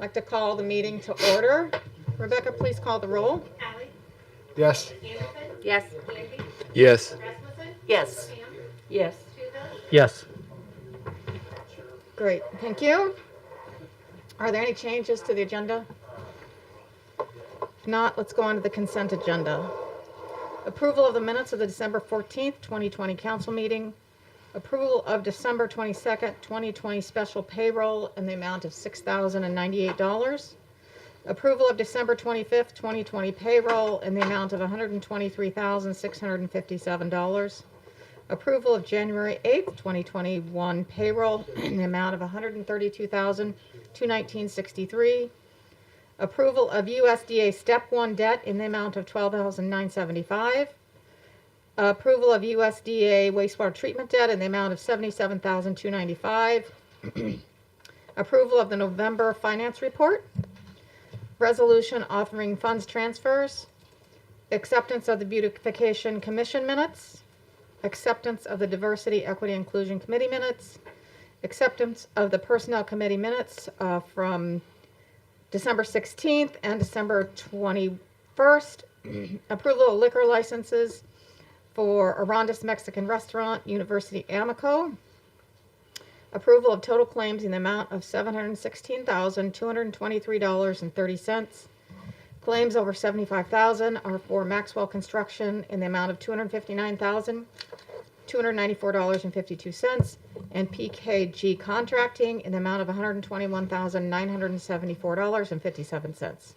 like to call the meeting to order. Rebecca, please call the roll. Hallie? Yes. Anderson? Yes. Candy? Yes. Rasmussen? Yes. Ham? Yes. Toohill? Yes. Great, thank you. Are there any changes to the agenda? If not, let's go on to the consent agenda. Approval of the minutes of the December 14th, 2020 council meeting. Approval of December 22nd, 2020 special payroll in the amount of $6,098. Approval of December 25th, 2020 payroll in the amount of $123,657. Approval of January 8th, 2021 payroll in the amount of $132,219.63. Approval of USDA Step 1 debt in the amount of $12,975. Approval of USDA wastewater treatment debt in the amount of $77,295. Approval of the November finance report. Resolution authoring funds transfers. Acceptance of the Beautification Commission minutes. Acceptance of the Diversity, Equity, Inclusion Committee minutes. Acceptance of the Personnel Committee minutes from December 16th and December 21st. Approval of liquor licenses for Arandis Mexican Restaurant, University Amico. Approval of total claims in the amount of $716,223.30. Claims over $75,000 are for Maxwell Construction in the amount of $259,294.52, and PKG Contracting in the amount of $121,974.57.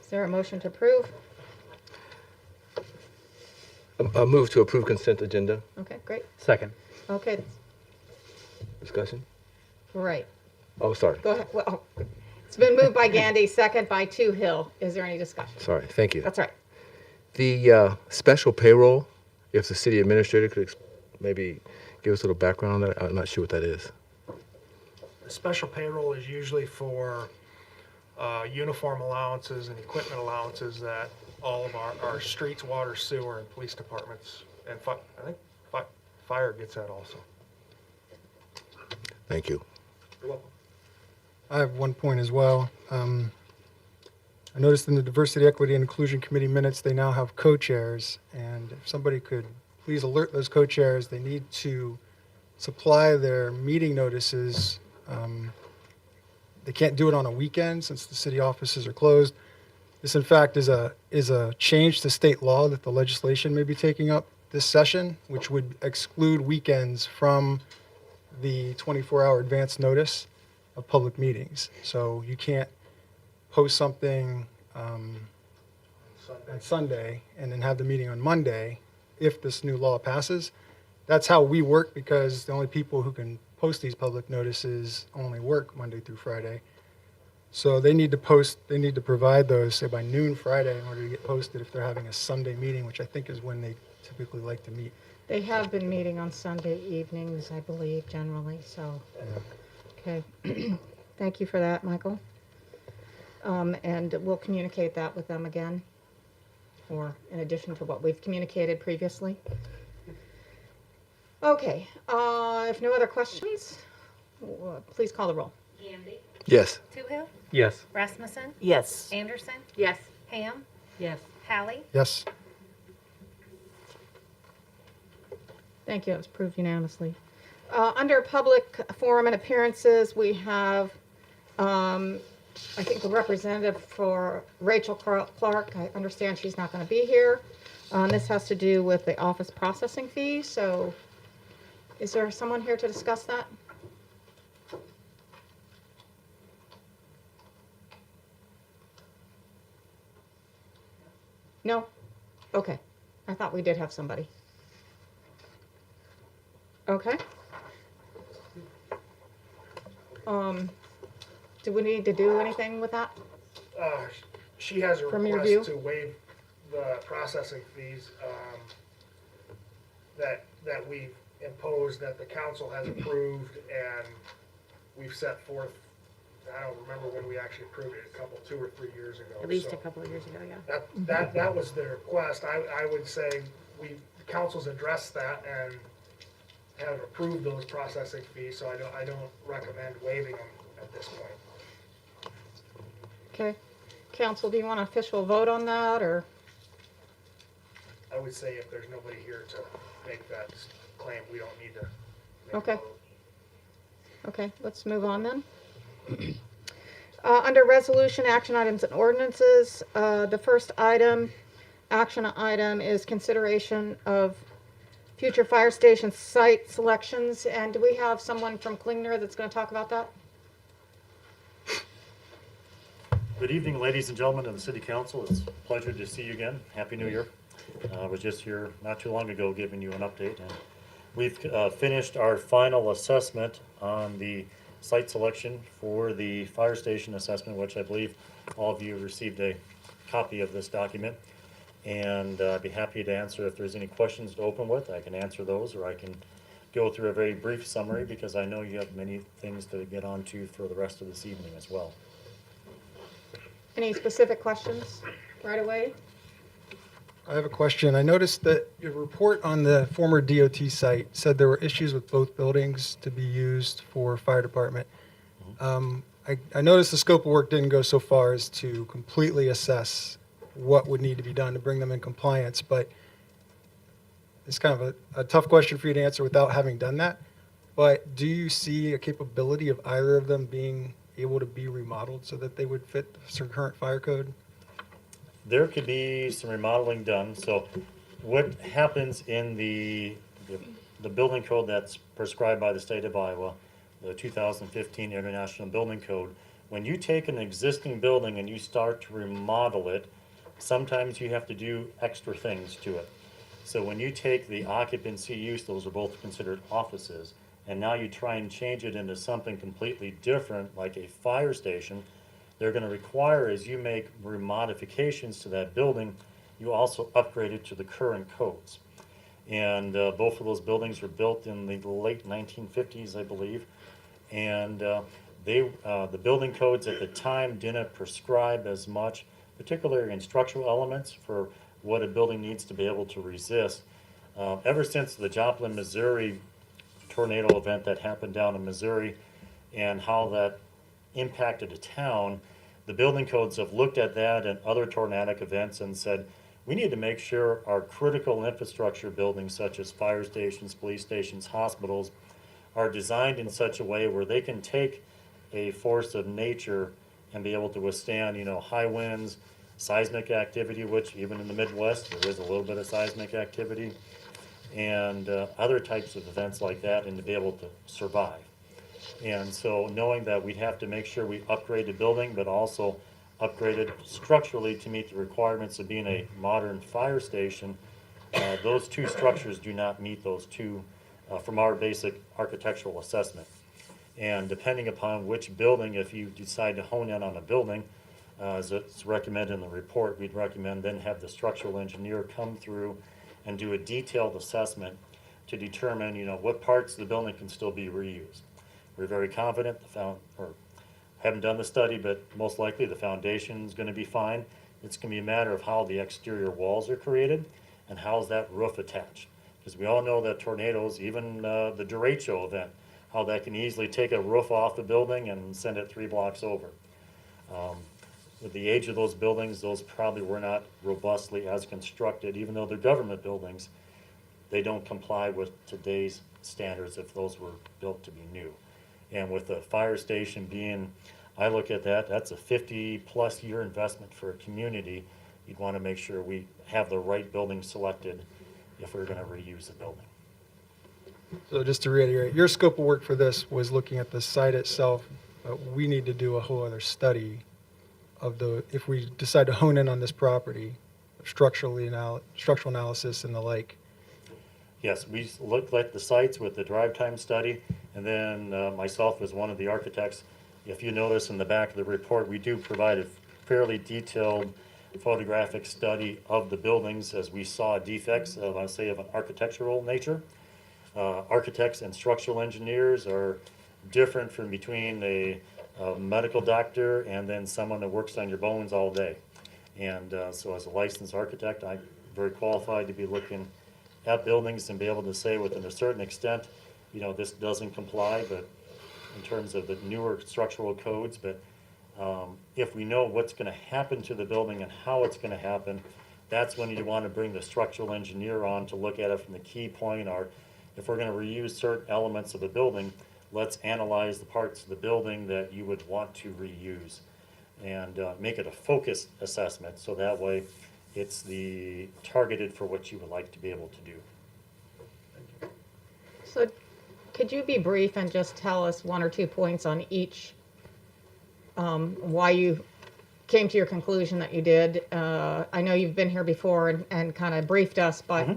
Is there a motion to approve? A move to approve consent agenda. Okay, great. Second. Okay, Discussion? right. Oh, sorry. Go ahead. Well, it's been moved by Gandy, second by Toohill. Is there any discussion? Sorry. Thank you. That's right. The special payroll, if the city administrator could maybe give us a little background on that. I'm not sure what that is. The special payroll is usually for uniform allowances and equipment allowances that all of our streets, water, sewer, and police departments, and I think fire gets that also. Thank you. You're welcome. I have one point as well. I noticed in the Diversity, Equity, and Inclusion Committee minutes, they now have co-chairs. And if somebody could please alert those co-chairs, they need to supply their meeting notices. They can't do it on a weekend since the city offices are closed. This, in fact, is a change to state law that the legislation may be taking up this session, which would exclude weekends from the 24-hour advance notice of public meetings. So you can't post something on Sunday and then have the meeting on Monday if this new law passes. That's how we work, because the only people who can post these public notices only work Monday through Friday. So they need to provide those, say, by noon Friday in order to get posted if they're having a Sunday meeting, which I think is when they typically like to meet. They have been meeting on Sunday evenings, I believe, generally, so. Yeah. Okay. Thank you for that, Michael. And we'll communicate that with them again, or in addition to what we've communicated previously. Okay, if no other questions, please call the roll. Gandy? Yes. Toohill? Yes. Rasmussen? Yes. Anderson? Yes. Ham? Yes. Hallie? Yes. Thank you, it was approved unanimously. Under public forum and appearances, we have, I think, the representative for Rachel Clark. I understand she's not going to be here. This has to do with the office processing fee, so is there someone here to discuss that? No? Okay. I thought we did have somebody. Okay. Do we need to do anything with that? She has a From your view? request to waive the processing fees that we've imposed, that the council has approved, and we've set forth. I don't remember when we actually approved it, 2 or 3 years ago. At least So a couple of years ago, yeah. that was the request. I would say the council's addressed that and have approved those processing fees, so I don't recommend waiving them at this point. Okay. Council, do you want an official vote on that, or? I would say if there's nobody here to make that claim, we don't need to make Okay. a vote. Okay, let's move on then. Under resolution, action items and ordinances, the first action item is consideration of future fire station site selections. And do we have someone from Klingner that's going to talk about that? Good evening, ladies and gentlemen of the City Council. It's a pleasure to see you again. Happy New Year. I was just here not too long ago giving you an update, and we've finished our final assessment on the site selection for the fire station assessment, which I believe all of you received a copy of this document. And I'd be happy to answer if there's any questions to open with. I can answer those, or I can go through a very brief summary because I know you have many things to get onto for the rest of this evening as well. Any specific questions right away? I have a question. I noticed that your report on the former DOT site said there were issues with both buildings to be used for fire department. I noticed the scope of work didn't go so far as to completely assess what would need to be done to bring them in compliance, but it's kind of a tough question for you to answer without having done that. But do you see a capability of either of them being able to be remodeled so that they would fit the current fire code? There could be some remodeling done. So what happens in the building code that's prescribed by the state of Iowa, the 2015 International Building Code, when you take an existing building and you start to remodel it, sometimes you have to do extra things to it. So when you take the occupancy use, those are both considered offices, and now you try and change it into something completely different, like a fire station, they're going to require, as you make remodifications to that building, you also upgrade it to the current codes. And both of those buildings were built in the late 1950s, I believe. And the building codes at the time didn't prescribe as much, particularly in structural elements for what a building needs to be able to resist. Ever since the Joplin, Missouri tornado event that happened down in Missouri and how that impacted a town, the building codes have looked at that and other tornadic events and said, we need to make sure our critical infrastructure buildings such as fire stations, police stations, hospitals are designed in such a way where they can take a force of nature and be able to withstand, high winds, seismic activity, which even in the Midwest, there is a little bit of seismic activity, and other types of events like that, and to be able to survive. And so knowing that we'd have to make sure we upgrade the building, but also upgrade it structurally to meet the requirements of being a modern fire station, those two structures do not meet those two from our basic architectural assessment. And depending upon which building, if you decide to hone in on a building, as it's recommended in the report, we'd recommend then have the structural engineer come through and do a detailed assessment to determine, what parts of the building can still be reused. We're very confident haven't done the study, but most likely the foundation is going to be fine. It's going to be a matter of how the exterior walls are created and how's that roof attached. Because we all know that tornadoes, even the derecho event, how that can easily take a roof off the building and send it 3 blocks over. With the age of those buildings, those probably were not robustly as constructed, even though they're government buildings. They don't comply with today's standards if those were built to be new. And with the fire station being, I look at that's a 50-plus year investment for a community. You'd want to make sure we have the right building selected if we're going to reuse the building. So just to reiterate, your scope of work for this was looking at the site itself, but we need to do a whole other study of if we decide to hone in on this property, structural analysis and the like. Yes, we looked at the sites with the drive time study, and then myself as one of the architects. If you notice in the back of the report, we do provide a fairly detailed photographic study of the buildings as we saw defects of, I say, of an architectural nature. Architects and structural engineers are different from between a medical doctor and then someone that works on your bones all day. And so as a licensed architect, I'm very qualified to be looking at buildings and be able to say within a certain extent, this doesn't comply, but in terms of the newer structural codes, but if we know what's going to happen to the building and how it's going to happen, that's when you want to bring the structural engineer on to look at it from the key point, or if we're going to reuse certain elements of a building, let's analyze the parts of the building that you would want to reuse and make it a focused assessment, so that way it's the targeted for what you would like to be able to do. So could you be brief and just tell us one or two points on each, why you came to your conclusion that you did? I know you've been here before and kind of briefed us, but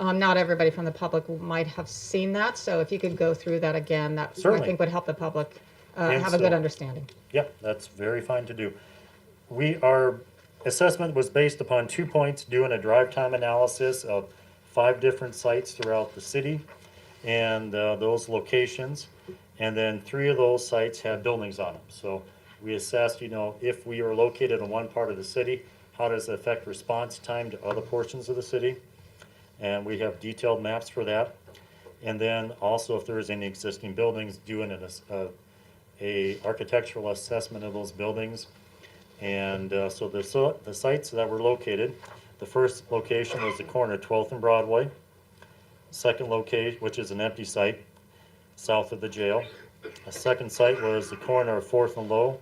not everybody from the public might have seen that. So if you could go through that again, that I Certainly. think would help the public And have a good so- understanding. Yep, that's very fine to do. Our assessment was based upon 2 points, doing a drive time analysis of 5 different sites throughout the city and those locations. And then 3 of those sites had buildings on them. So we assessed, if we are located in one part of the city, how does it affect response time to other portions of the city? And we have detailed maps for that. And then also if there is any existing buildings, doing a architectural assessment of those buildings. And so the sites that were located, the first location was the corner of 12th and Broadway. Second location, which is an empty site, south of the jail. A second site was the corner of 4th and Low,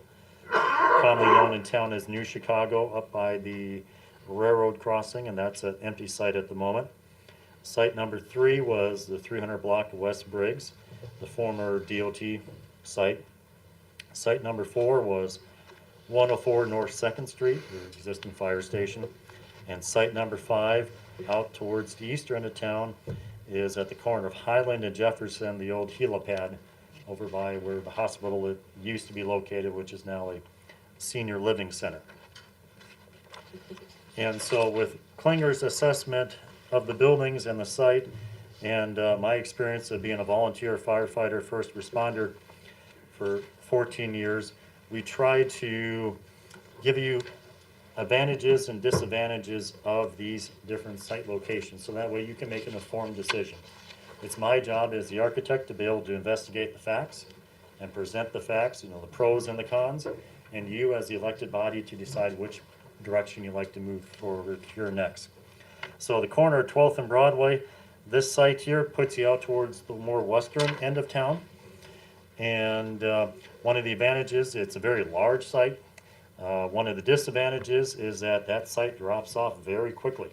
commonly known in town as New Chicago, up by the railroad crossing, and that's an empty site at the moment. Site number 3 was the 300 block of West Briggs, the former DOT site. Site number 4 was 104 North 2nd Street, the existing fire station. And site number 5, out towards the eastern end of town, is at the corner of Highland and Jefferson, the old helipad over by where the hospital used to be located, which is now a senior living center. And so with Klinger's assessment of the buildings and the site, and my experience of being a volunteer firefighter, first responder for 14 years, we try to give you advantages and disadvantages of these different site locations, so that way you can make an informed decision. It's my job as the architect to be able to investigate the facts and present the facts, the pros and the cons, and you as the elected body to decide which direction you'd like to move forward here next. So the corner of 12th and Broadway, this site here puts you out towards the more western end of town. And one of the advantages, it's a very large site. One of the disadvantages is that site drops off very quickly.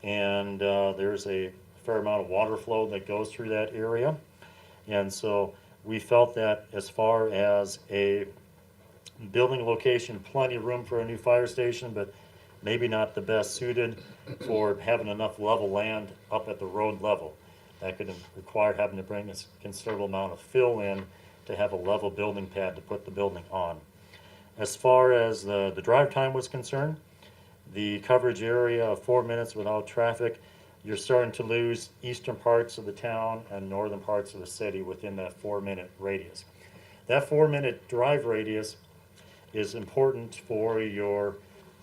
And there's a fair amount of water flow that goes through that area. And so we felt that as far as a building location, plenty of room for a new fire station, but maybe not the best suited for having enough level land up at the road level. That could require having to bring a considerable amount of fill in to have a level building pad to put the building on. As far as the drive time was concerned, the coverage area of 4 minutes without traffic, you're starting to lose eastern parts of the town and northern parts of the city within that 4-minute radius. That 4-minute drive radius is important for your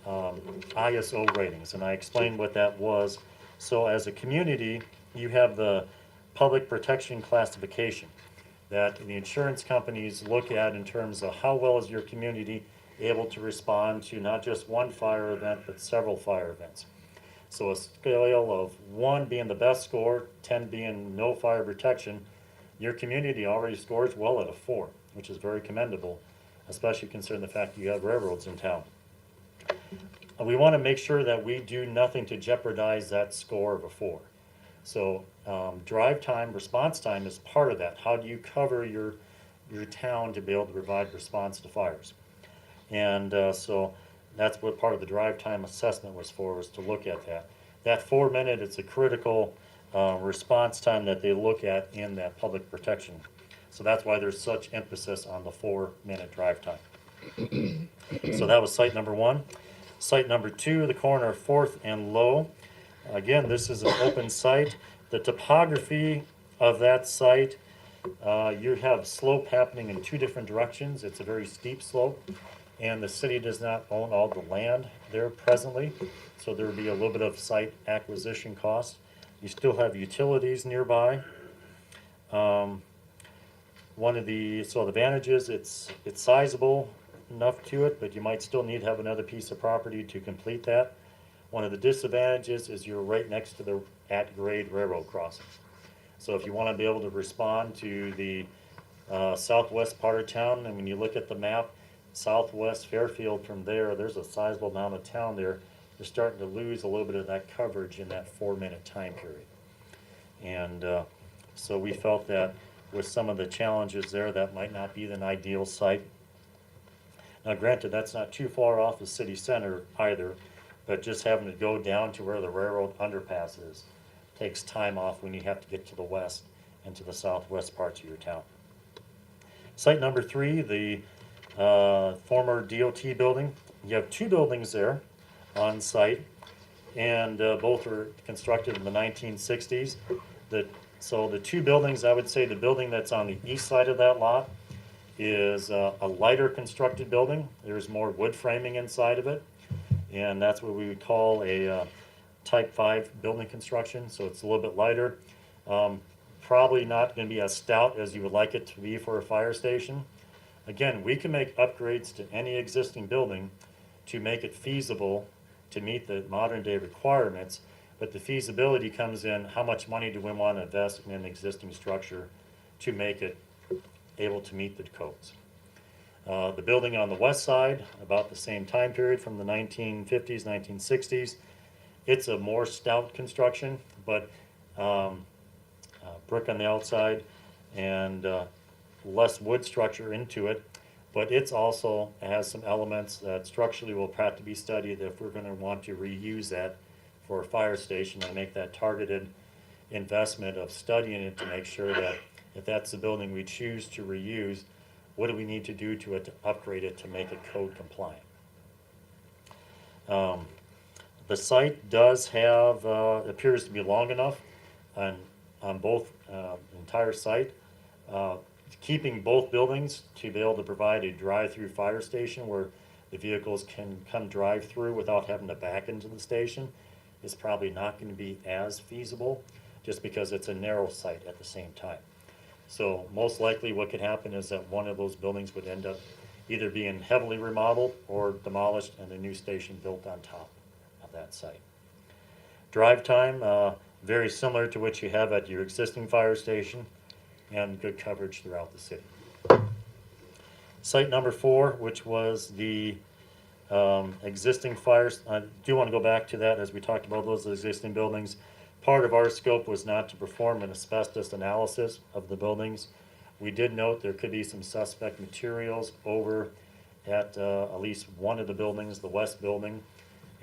ISO ratings, and I explained what that was. So as a community, you have the public protection classification that the insurance companies look at in terms of how well is your community able to respond to not just one fire event, but several fire events. So a scale of 1 being the best score, 10 being no fire protection, your community already scores well at a 4, which is very commendable, especially considering the fact that you have railroads in town. We want to make sure that we do nothing to jeopardize that score of a 4. So drive time, response time is part of that. How do you cover your town to be able to provide response to fires? And so that's what part of the drive time assessment was for, was to look at that. That 4 minute, it's a critical response time that they look at in that public protection. So that's why there's such emphasis on the 4-minute drive time. So that was site number 1. Site number 2, the corner of 4th and Low. Again, this is an open site. The topography of that site, you have slope happening in 2 different directions. It's a very steep slope, and the city does not own all the land there presently, so there would be a little bit of site acquisition cost. You still have utilities nearby. One one of the, so the advantages, it's sizable enough to it, but you might still need to have another piece of property to complete that. One of the disadvantages is you're right next to the at-grade railroad crossing. So if you want to be able to respond to the southwest part of town, and when you look at the map, southwest Fairfield from there, there's a sizable amount of town there. You're starting to lose a little bit of that coverage in that 4-minute time period. And so we felt that with some of the challenges there, that might not be an ideal site. Now granted, that's not too far off the city center either, but just having to go down to where the railroad underpass is takes time off when you have to get to the west and to the southwest parts of your town. Site number 3, the former DOT building. You have 2 buildings there on site, and both were constructed in the 1960s. So the 2 buildings, I would say the building that's on the east side of that lot is a lighter constructed building. There's more wood framing inside of it, and that's what we would call a type 5 building construction, so it's a little bit lighter. Probably not going to be as stout as you would like it to be for a fire station. Again, we can make upgrades to any existing building to make it feasible to meet the modern day requirements, but the feasibility comes in how much money do we want to invest in an existing structure to make it able to meet the codes. The building on the west side, about the same time period from the 1950s, 1960s, it's a more stout construction, but brick on the outside and less wood structure into it, but it's also has some elements that structurally will have to be studied if we're going to want to reuse that for a fire station and make that targeted investment of studying it to make sure that if that's the building we choose to reuse, what do we need to do to it to upgrade it to make it code compliant. The site does have, appears to be long enough on both entire site, keeping both buildings to be able to provide a drive-through fire station where the vehicles can come drive through without having to back into the station is probably not going to be as feasible just because it's a narrow site at the same time. So most likely what could happen is that one of those buildings would end up either being heavily remodeled or demolished and a new station built on top of that site. Drive time, very similar to what you have at your existing fire station and good coverage throughout the city. Site number 4, which was the existing fires, I do want to go back to that as we talked about those existing buildings. Part of our scope was not to perform an asbestos analysis of the buildings. We did note there could be some suspect materials over at least one of the buildings, the west building.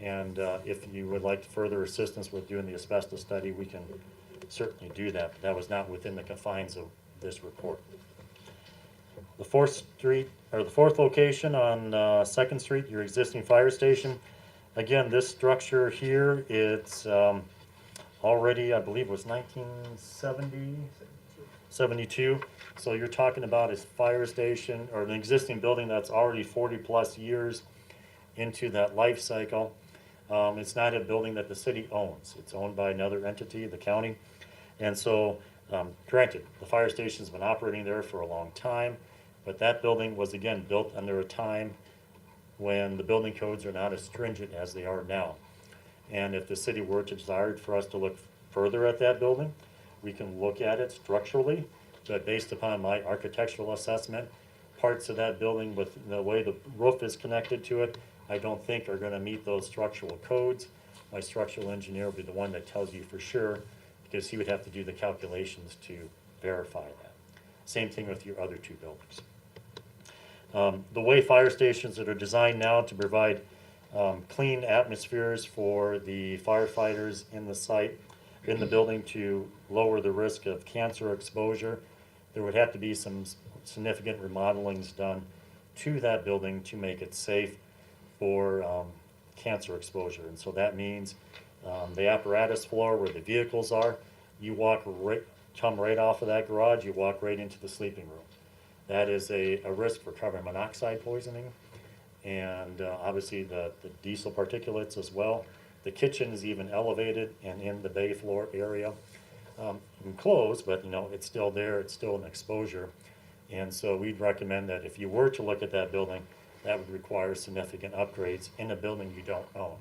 And if you would like further assistance with doing the asbestos study, we can certainly do that. But that was not within the confines of this report. The 4th location on 2nd Street, your existing fire station. Again, this structure here, it's already, I believe, was 1970, 72. So you're talking about a fire station or an existing building that's already 40 plus years into that life cycle. It's not a building that the city owns. It's owned by another entity, the county. And so, granted, the fire station's been operating there for a long time, but that building was, again, built under a time when the building codes are not as stringent as they are now. And if the city were to desire for us to look further at that building, we can look at it structurally, but based upon my architectural assessment, parts of that building with the way the roof is connected to it, I don't think are going to meet those structural codes. My structural engineer will be the one that tells you for sure, because he would have to do the calculations to verify that. Same thing with your other 2 buildings. The way fire stations that are designed now to provide clean atmospheres for the firefighters in the site, in the building, to lower the risk of cancer exposure, there would have to be some significant remodelings done to that building to make it safe for cancer exposure. And so that means the apparatus floor where the vehicles are, you come right off of that garage, you walk right into the sleeping room. That is a risk for carbon monoxide poisoning, and obviously the diesel particulates as well. The kitchen is even elevated and in the bay floor area. Enclosed, but it's still there, it's still an exposure And so we'd recommend that if you were to look at that building, that would require significant upgrades in a building you don't own.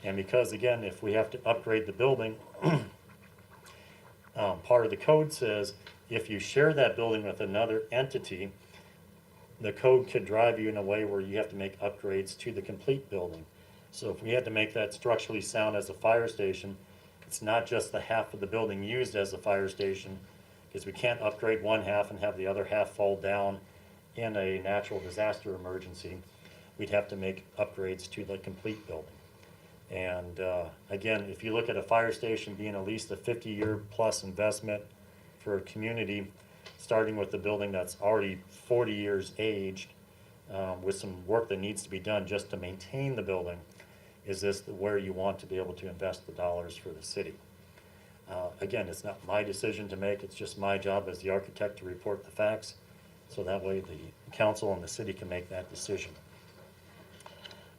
And because, again, if we have to upgrade the building, part of the code says if you share that building with another entity, the code could drive you in a way where you have to make upgrades to the complete building. So if we had to make that structurally sound as a fire station, it's not just the half of the building used as a fire station, because we can't upgrade one half and have the other half fall down in a natural disaster emergency. We'd have to make upgrades to the complete building. And again, if you look at a fire station being at least a 50-year plus investment for a community, starting with the building that's already 40 years aged, with some work that needs to be done just to maintain the building, is this where you want to be able to invest the dollars for the city? Again, it's not my decision to make, it's just my job as the architect to report the facts, so that way the council and the city can make that decision.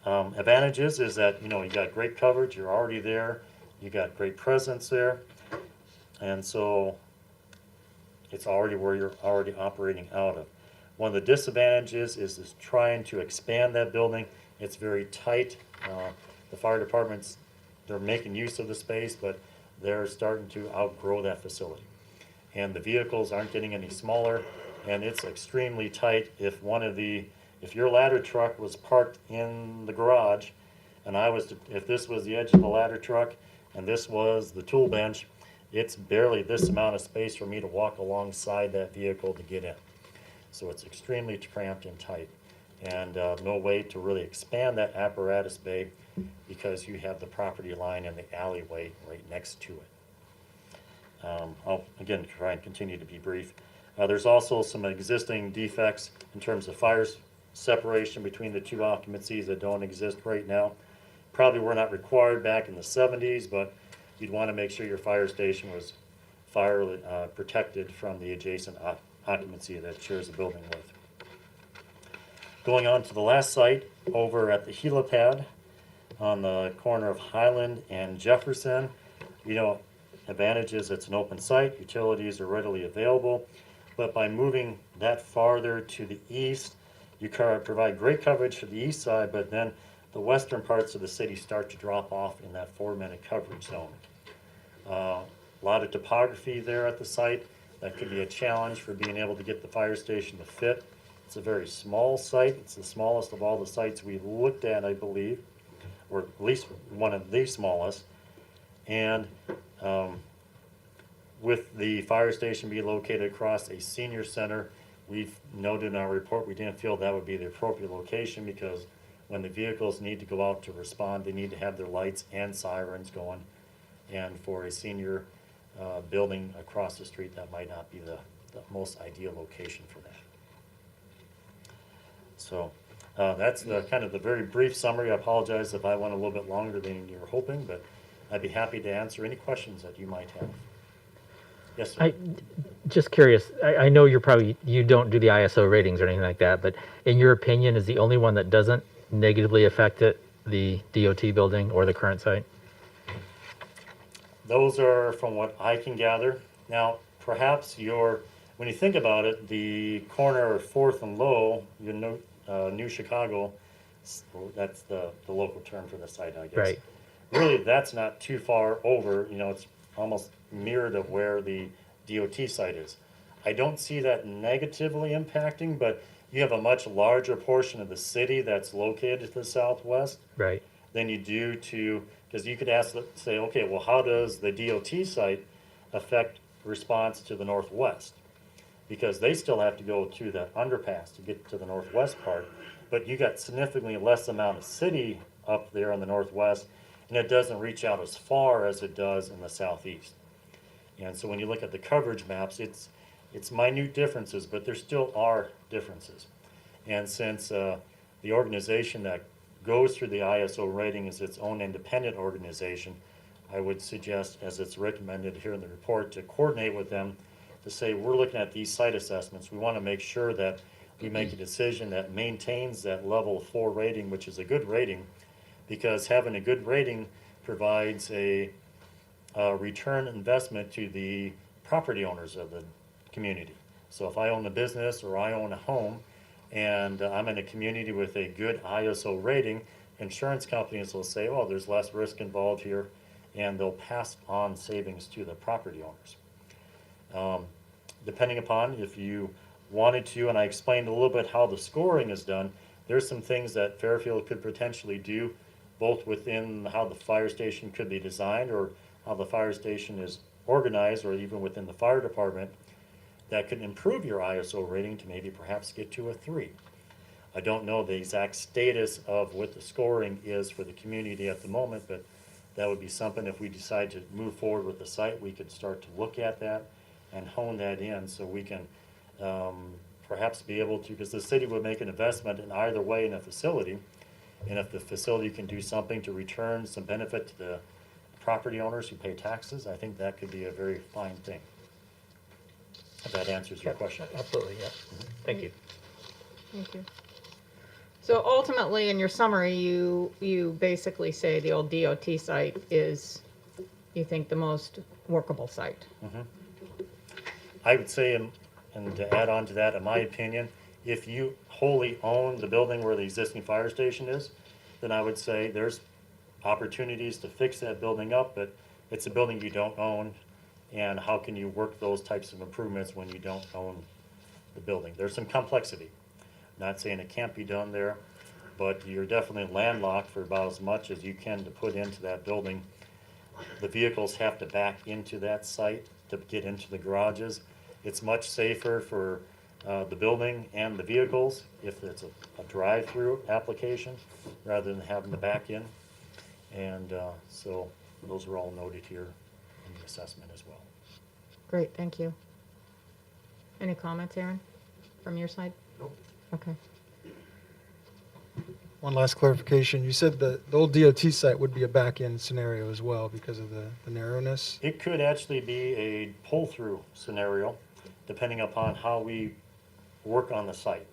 Advantages is that, you know, you got great coverage, you're already there, you got great presence there, and so it's already where you're already operating out of. One of the disadvantages is trying to expand that building. It's very tight. The fire departments, they're making use of the space, but they're starting to outgrow that facility. And the vehicles aren't getting any smaller, and it's extremely tight. If your ladder truck was parked in the garage, and if this was the edge of the ladder truck, and this was the tool bench, it's barely this amount of space for me to walk alongside that vehicle to get in. So it's extremely cramped and tight, and no way to really expand that apparatus bay because you have the property line and the alleyway right next to it. I'll again try and continue to be brief. There's also some existing defects in terms of fire separation between the two occupancies that don't exist right now. Probably were not required back in the 70s, but you'd want to make sure your fire station was fire protected from the adjacent occupancy that it shares the building with. Going on to the last site, over at the helipad on the corner of Highland and Jefferson, you know, advantage is it's an open site, utilities are readily available, but by moving that farther to the east, you provide great coverage for the east side, but then the western parts of the city start to drop off in that 4-minute coverage zone. A lot of topography there at the site. That could be a challenge for being able to get the fire station to fit. It's a very small site. It's the smallest of all the sites we've looked at, I believe, or at least one of the smallest. And with the fire station being located across a senior center, we've noted in our report we didn't feel that would be the appropriate location because when the vehicles need to go out to respond, they need to have their lights and sirens going. And for a senior building across the street, that might not be the most ideal location for that. So that's the kind of the very brief summary. I apologize if I went a little bit longer than you were hoping, but I'd be happy to answer any questions that you might have. Yes, sir. Just curious, I know you don't do the ISO ratings or anything like that, but in your opinion, is the only one that doesn't negatively affect it the DOT building or the current site? Those are from what I can gather. Now, perhaps when you think about it, the corner of 4th and Low, New Chicago, that's the local term for the site, I guess. Right. Really, that's not too far over. You know, it's almost mirrored of where the DOT site is. I don't see that negatively impacting, but you have a much larger portion of the city that's located to the southwest. Right. Than you do because you could say, okay, well, how does the DOT site affect response to the northwest? Because they still have to go to that underpass to get to the northwest part, but you got significantly less amount of city up there in the northwest, and it doesn't reach out as far as it does in the southeast. And so when you look at the coverage maps, it's minute differences, but there still are differences. And since the organization that goes through the ISO rating is its own independent organization, I would suggest, as it's recommended here in the report, to coordinate with them to say, we're looking at these site assessments. We want to make sure that we make a decision that maintains that level 4 rating, which is a good rating, because having a good rating provides a return investment to the property owners of the community. So if I own a business or I own a home and I'm in a community with a good ISO rating, insurance companies will say, oh, there's less risk involved here, and they'll pass on savings to the property owners. Depending upon if you wanted to, and I explained a little bit how the scoring is done, there's some things that Fairfield could potentially do, both within how the fire station could be designed or how the fire station is organized, or even within the fire department, that could improve your ISO rating to maybe perhaps get to a 3. I don't know the exact status of what the scoring is for the community at the moment, but that would be something, if we decide to move forward with the site, we could start to look at that and hone that in so we can perhaps be able to, because the city would make an investment in either way in a facility, and if the facility can do something to return some benefit to the property owners who pay taxes, I think that could be a very fine thing. If that answers your question. Absolutely, yeah. Thank you. Thank you. So ultimately, in your summary, you basically say the old DOT site is, you think, the most workable site. I would say, and to add on to that, in my opinion, if you wholly own the building where the existing fire station is, then I would say there's opportunities to fix that building up, but it's a building you don't own, and how can you work those types of improvements when you don't own the building? There's some complexity. Not saying it can't be done there, but you're definitely landlocked for about as much as you can to put into that building. The vehicles have to back into that site to get into the garages. It's much safer for the building and the vehicles if it's a drive-through application rather than having to back in. And so those are all noted here in the assessment as well. Great, thank you. Any comments, Aaron, from your side? Nope. Okay. One last clarification. You said the old DOT site would be a back-end scenario as well because of the narrowness. It could actually be a pull-through scenario, depending upon how we work on the site.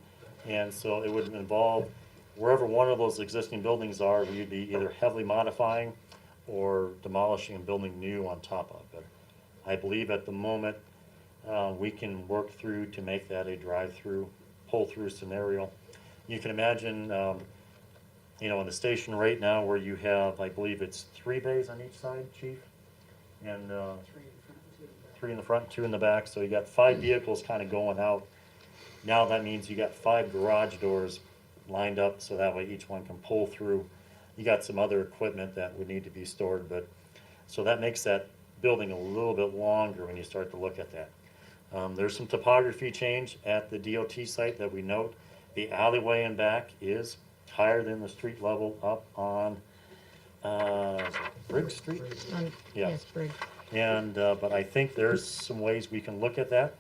And so it would involve wherever one of those existing buildings are, we'd be either heavily modifying or demolishing and building new on top of it. I believe at the moment, we can work through to make that a drive-through, pull-through scenario. You can imagine, you know, in the station right now where you have, I believe it's 3 bays on each side, Chief? And 3 in the front, 2 in the back, so you got 5 vehicles kind of going out. Now that means you got 5 garage doors lined up so that way each one can pull through. You got some other equipment that would need to be stored, but so that makes that building a little bit longer when you start to look at that. There's some topography change at the DOT site that we note. The alleyway in back is higher than the street level up on Briggs Street. Yeah. Yes, Briggs. And but I think there's some ways we can look at that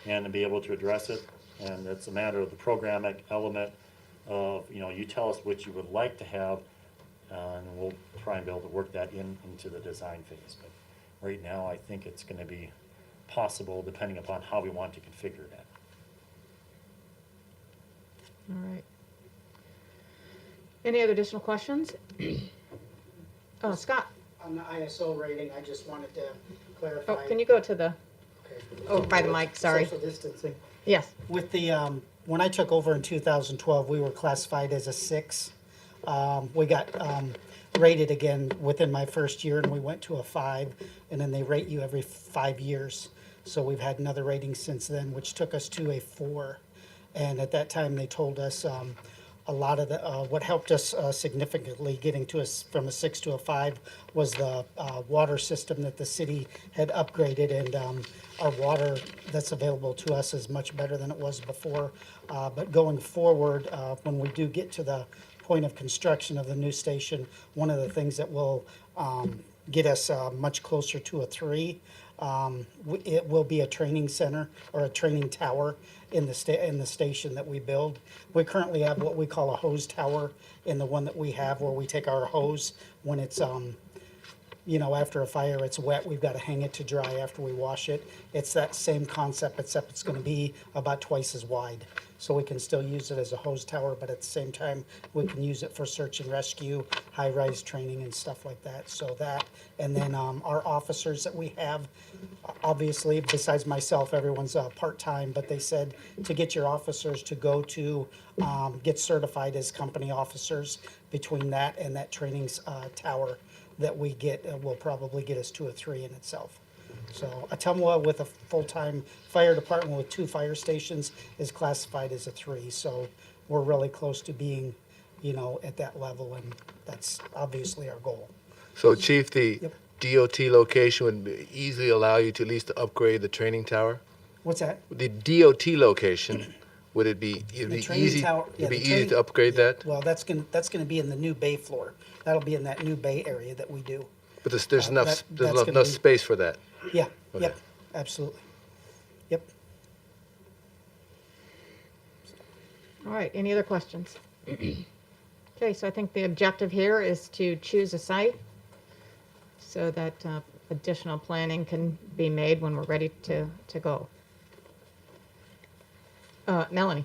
and to be able to address it. And it's a matter of the programmatic element of, you know, you tell us what you would like to have, and we'll try and be able to work that into the design phase. But right now, I think it's going to be possible depending upon how we want to configure that. All right. Any other additional questions? Oh, Scott. On the ISO rating, I just wanted to clarify. Oh, can you go to the, Okay. oh, by the mic, sorry. Social distancing. Yes. With the, when I took over in 2012, we were classified as a 6. We got rated again within my first year, and we went to a 5, and then they rate you every 5 years. So we've had another rating since then, which took us to a 4. And at that time, they told us a lot of the, what helped us significantly getting to us from a 6 to a 5 was the water system that the city had upgraded, and our water that's available to us is much better than it was before. But going forward, when we do get to the point of construction of the new station, one of the things that will get us much closer to a 3, it will be a training center or a training tower in the station that we build. We currently have what we call a hose tower in the one that we have, where we take our hose when it's you know, after a fire, it's wet, we've got to hang it to dry after we wash it. It's that same concept, except it's going to be about twice as wide. so we can still use it as a hose tower, but at the same time, we can use it for search and rescue, high-rise training and stuff like that. So that, and then our officers that we have, obviously, besides myself, everyone's part-time, but they said to get your officers to go to get certified as company officers, between that and that training tower that we get, will probably get us to a 3 in itself. So Atumwa with a full-time fire department with 2 fire stations is classified as a 3. So we're really close to being, at that level, and that's obviously our goal. So Chief, the Yep. DOT location would easily allow you to at least upgrade the training tower? What's that? The DOT location, would it be, it'd The be training easy, tower- yeah, it'd be the easy training- to upgrade that? Well, that's gonna be in the new bay floor. That'll be in that new bay area that we do. But there's enough, that's there's gonna enough be- space for that? Yeah, Okay. yep, absolutely. Yep. All right, any other questions? Okay, so I think the objective here is to choose a site so that additional planning can be made when we're ready to go. Melanie?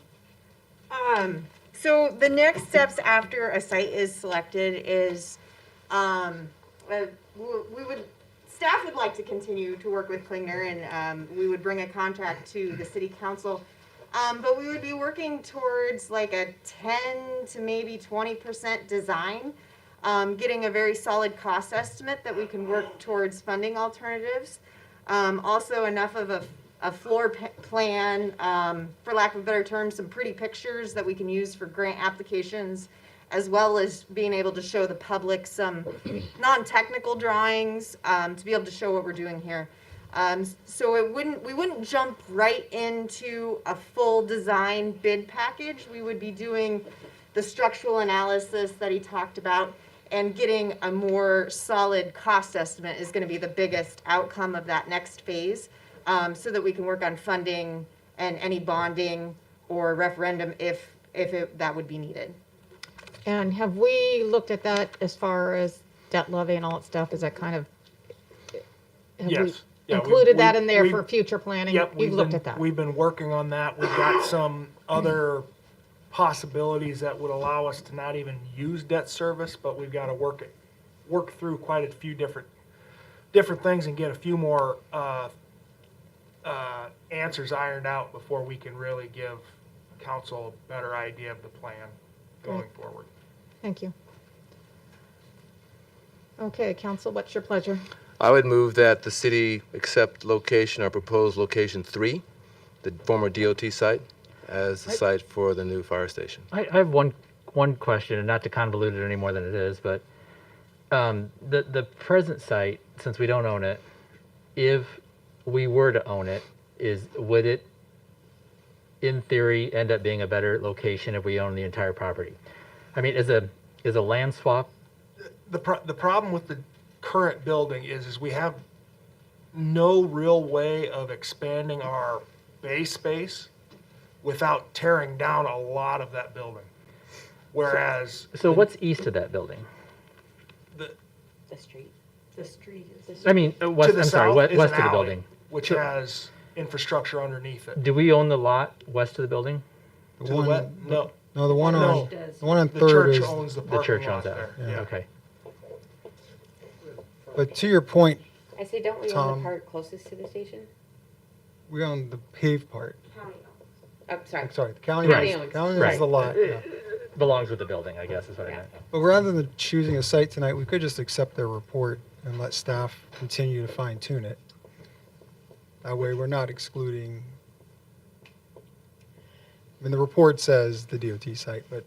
So the next steps after a site is selected is, staff would like to continue to work with Klingner, and we would bring a contract to the city council. But we would be working towards like a 10 to maybe 20% design, getting a very solid cost estimate that we can work towards funding alternatives. Also enough of a floor plan, for lack of a better term, some pretty pictures that we can use for grant applications, as well as being able to show the public some non-technical drawings, to be able to show what we're doing here. So we wouldn't jump right into a full design bid package. We would be doing the structural analysis that he talked about, and getting a more solid cost estimate is going to be the biggest outcome of that next phase, so that we can work on funding and any bonding or referendum if that would be needed. And have we looked at that as far as debt levy and all that stuff? Is that kind of, have we Yes. Yeah, included that in there we- for future planning? Yep. You've looked at that? We've been working on that. We've got some other possibilities that would allow us to not even use debt service, but we've got to work through quite a few different things and get a few more answers ironed out before we can really give council a better idea of the plan going forward. Thank you. Okay, council, what's your pleasure? I would move that the city accept location or proposed location 3, the former DOT site, as the site for the new fire station. I have one question, and not to convolute it any more than it is, but the present site, since we don't own it, if we were to own it, would it, in theory, end up being a better location if we own the entire property? I mean, is a land swap? The problem with the current building is we have no real way of expanding our bay space without tearing down a lot of that building. Whereas So what's east of that building? the, The street. The street is. I mean, west. to the I'm sorry, south is west an of the alley, building. which has infrastructure underneath it. Do we own the lot west of the building? The To the one, west, no, no, the one No. on, the one on the Third church is, owns the The parking church lot owns that. there. Yeah. Yeah. Okay. but to your point, I say, don't we own Tom. the part closest to the station? we own the paved part. Oh, sorry. I'm sorry, the county, Right. county Right. is the lot, yeah. Belongs with the building, I guess is what I Yeah. meant. But rather than choosing a site tonight, we could just accept their report and let staff continue to fine tune it. That way, we're not excluding. I mean, the report says the DOT site, but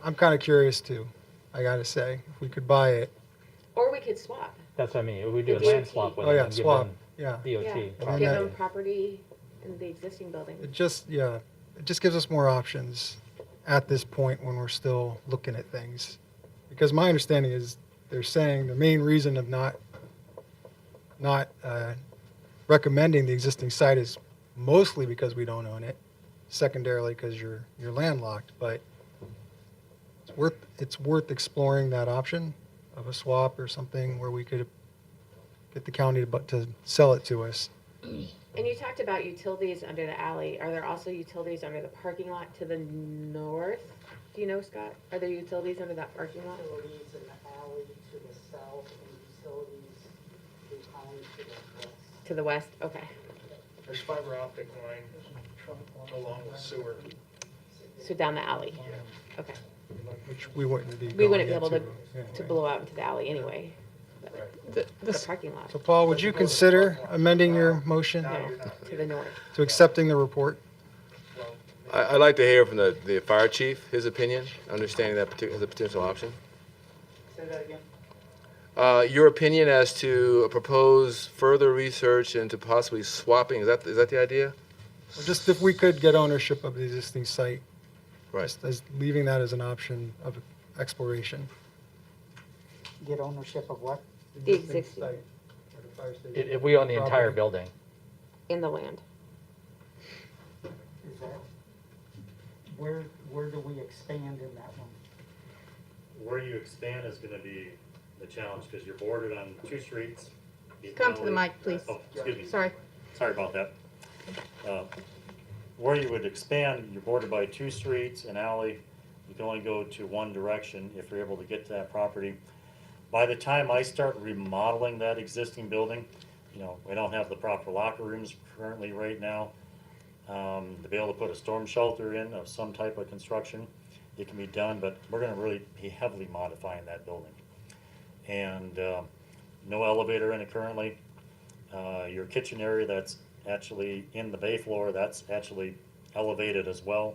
I'm kind of curious too. I gotta say, if we could buy it, Or we could swap. That's what I mean. We do a The land DOT. swap with oh them yeah, and give swap, them yeah. DOT. Yeah. And Give then them that- property in the existing building. It just, yeah, it just gives us more options at this point when we're still looking at things. Because my understanding is they're saying the main reason of not recommending the existing site is mostly because we don't own it, secondarily because you're landlocked, but it's worth exploring that option of a swap or something where we could get the county to sell it to us. And you talked about utilities under the alley. Are there also utilities under the parking lot to the north? Do you know, Scott? Are there utilities under that parking lot? Utilities in the alley to the south and utilities behind to the west. To the west? Okay. There's fiber optic line along with sewer. So down the alley? Okay. Which we wouldn't be We wouldn't be going able to, into anyway. to blow out into the alley anyway. The The s- parking lot, So Paul, would you consider amending your motion no, to the north. to accepting the report? I'd like to hear from the fire chief, his opinion, understanding that as a potential option. Say that again? Your opinion as to propose further research into possibly swapping, is that the idea? Or just if we could get ownership of the existing site, Right. just as leaving that as an option of exploration. Get ownership of what? The existing, site where the fire station- If we own the entire Property. building, in the land. Is that, where do we expand in that one? Where you expand is gonna be the challenge, because you're bordered on two streets. Come to the mic, please. Oh, excuse me. Sorry. Sorry about that. Where you would expand, you're bordered by two streets, an alley. You can only go to one direction if you're able to get to that property. By the time I start remodeling that existing building, you know, we don't have the proper locker rooms currently right now. To be able to put a storm shelter in of some type of construction, it can be done, but we're gonna really be heavily modifying that building. And no elevator in it currently. Your kitchen area that's actually in the bay floor, that's actually elevated as well.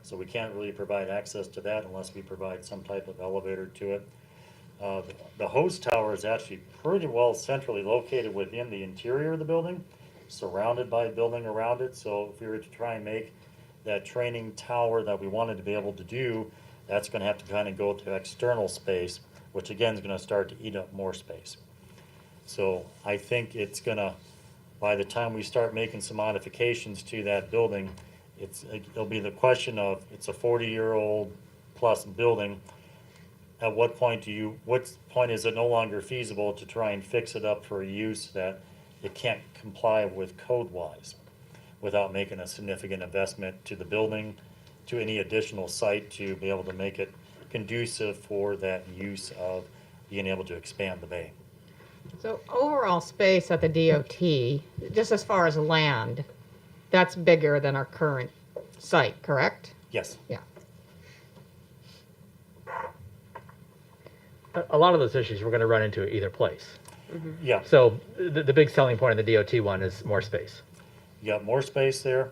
So we can't really provide access to that unless we provide some type of elevator to it. The hose tower is actually pretty well centrally located within the interior of the building, surrounded by a building around it. So if we were to try and make that training tower that we wanted to be able to do, that's gonna have to kind of go to external space, which again is gonna start to eat up more space. So I think it's gonna, by the time we start making some modifications to that building, it'll be the question of, it's a 40-year-old plus building. At what point is it no longer feasible to try and fix it up for a use that it can't comply with code-wise without making a significant investment to the building, to any additional site to be able to make it conducive for that use of being able to expand the bay. So overall space at the DOT, just as far as land, that's bigger than our current site, correct? Yes. Yeah. a lot of those issues we're gonna run into at either place. Yeah, So the big selling point of the DOT one is more space. you got more space there,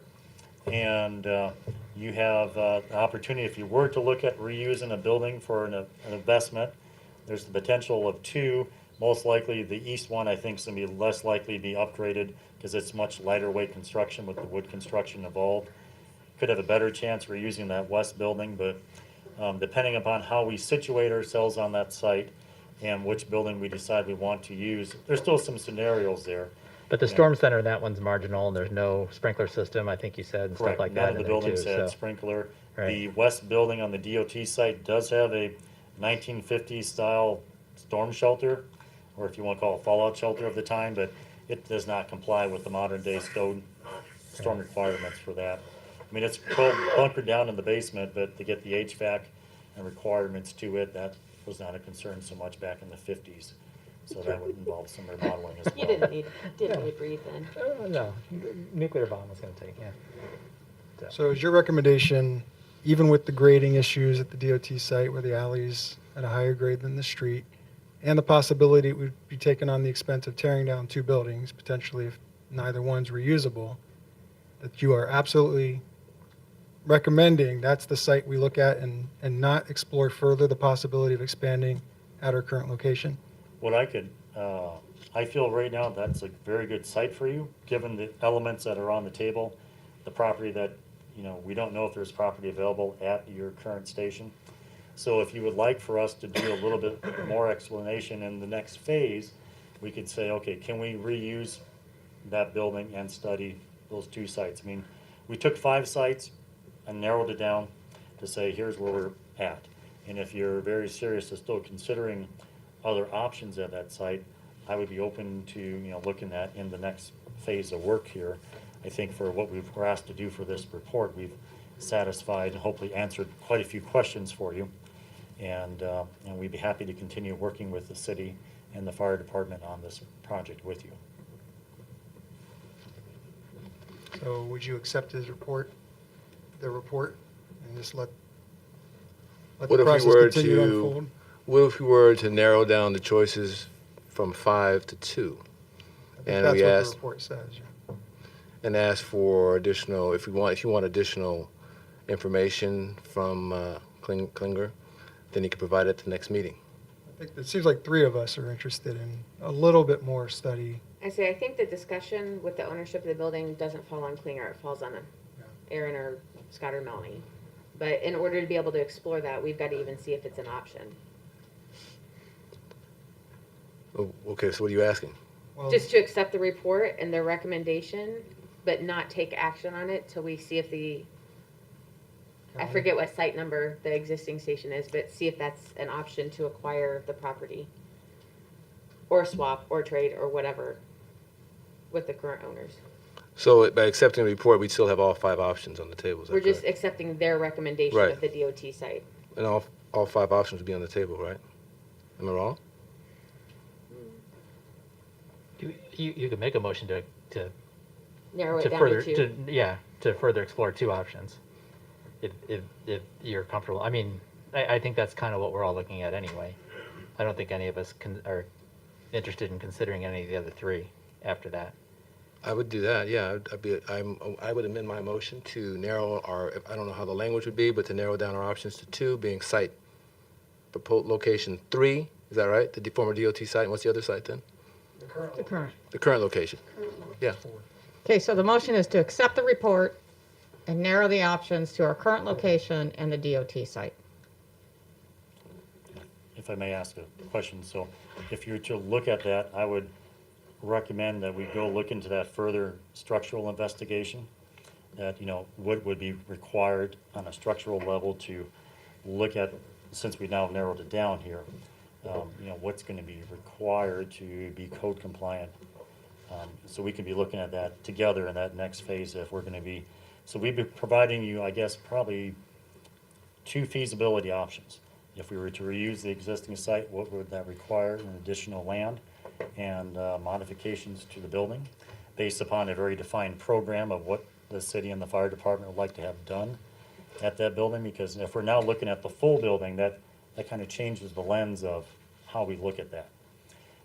and you have the opportunity, if you were to look at reusing a building for an investment, there's the potential of two. Most likely, the east one, I think, is gonna be less likely to be upgraded because it's much lighter weight construction with the wood construction involved. Could have a better chance reusing that west building, but depending upon how we situate ourselves on that site and which building we decide we want to use, there's still some scenarios there. But the storm center, that one's marginal, and there's no sprinkler system, I think you said, and stuff Correct. like None that of in the there too, buildings had so. sprinkler. Right. The west building on the DOT site does have a 1950s style storm shelter, or if you want to call it fallout shelter of the time, but it does not comply with the modern day storm requirements for that. I mean, it's bunkered down in the basement, but to get the HVAC and requirements to it, that was not a concern so much back in the 50s. So that would involve some remodeling as well. You didn't need to breathe then. No, nuclear bomb was gonna take, yeah. So is your recommendation, even with the grading issues at the DOT site where the alley's at a higher grade than the street, and the possibility it would be taken on the expense of tearing down two buildings, potentially if neither one's reusable, that you are absolutely recommending that's the site we look at and not explore further the possibility of expanding at our current location? What I feel right now that's a very good site for you, given the elements that are on the table, the property that, we don't know if there's property available at your current station. So if you would like for us to do a little bit more explanation in the next phase, we could say, okay, can we reuse that building and study those two sites? I mean, we took 5 sites and narrowed it down to say, here's where we're at. And if you're very serious to still considering other options at that site, I would be open to, looking at in the next phase of work here. I think for what we're asked to do for this report, we've satisfied and hopefully answered quite a few questions for you. And we'd be happy to continue working with the city and the fire department on this project with you. So would you accept his report, the report, and just let What the if we process were continue to to, unfold? what if we were to narrow down the choices from 5 to 2? I think And that's we what asked, the report says. Yeah. and ask for additional, if you want additional information from Klinger, then you can provide it at the next meeting. I think it seems like 3 of us are interested in a little bit more study. I say, I think the discussion with the ownership of the building doesn't fall on Klinger, it falls on Aaron or Scott or Melanie. But in order to be able to explore that, we've got to even see if it's an option. Oh, okay, so what are you asking? Well, Just to accept the report and their recommendation, but not take action on it till we see if I forget what site number the existing station is, but see if that's an option to acquire the property. Or swap, or trade, or whatever, with the current owners. So by accepting the report, we'd still have all 5 options on the table, is that We're just correct? accepting their recommendation Right. of the DOT site. And all 5 options would be on the table, right? Am I wrong? You could make a motion to Narrow it down further, to 2. to further explore 2 options. If you're comfortable, I mean, I think that's kind of what we're all looking at anyway. I don't think any of us are interested in considering any of the other 3 after that. I would do that, yeah. I would amend my motion to narrow I don't know how the language would be, but to narrow down our options to 2, being site proposed location 3, is that right? The former DOT site, and what's the other site then? The current. The current location. Yeah. Okay, so the motion is to accept the report and narrow the options to our current location and the DOT site. If I may ask a question, so if you were to look at that, I would recommend that we go look into that further structural investigation, that, what would be required on a structural level to look at, since we now narrowed it down here, what's going to be required to be code compliant. So we can be looking at that together in that next phase if we're going to be, so we'd be providing you, I guess, probably 2 feasibility options. If we were to reuse the existing site, what would that require in additional land and modifications to the building based upon a very defined program of what the city and the fire department would like to have done at that building? Because if we're now looking at the full building, that kind of changes the lens of how we look at that.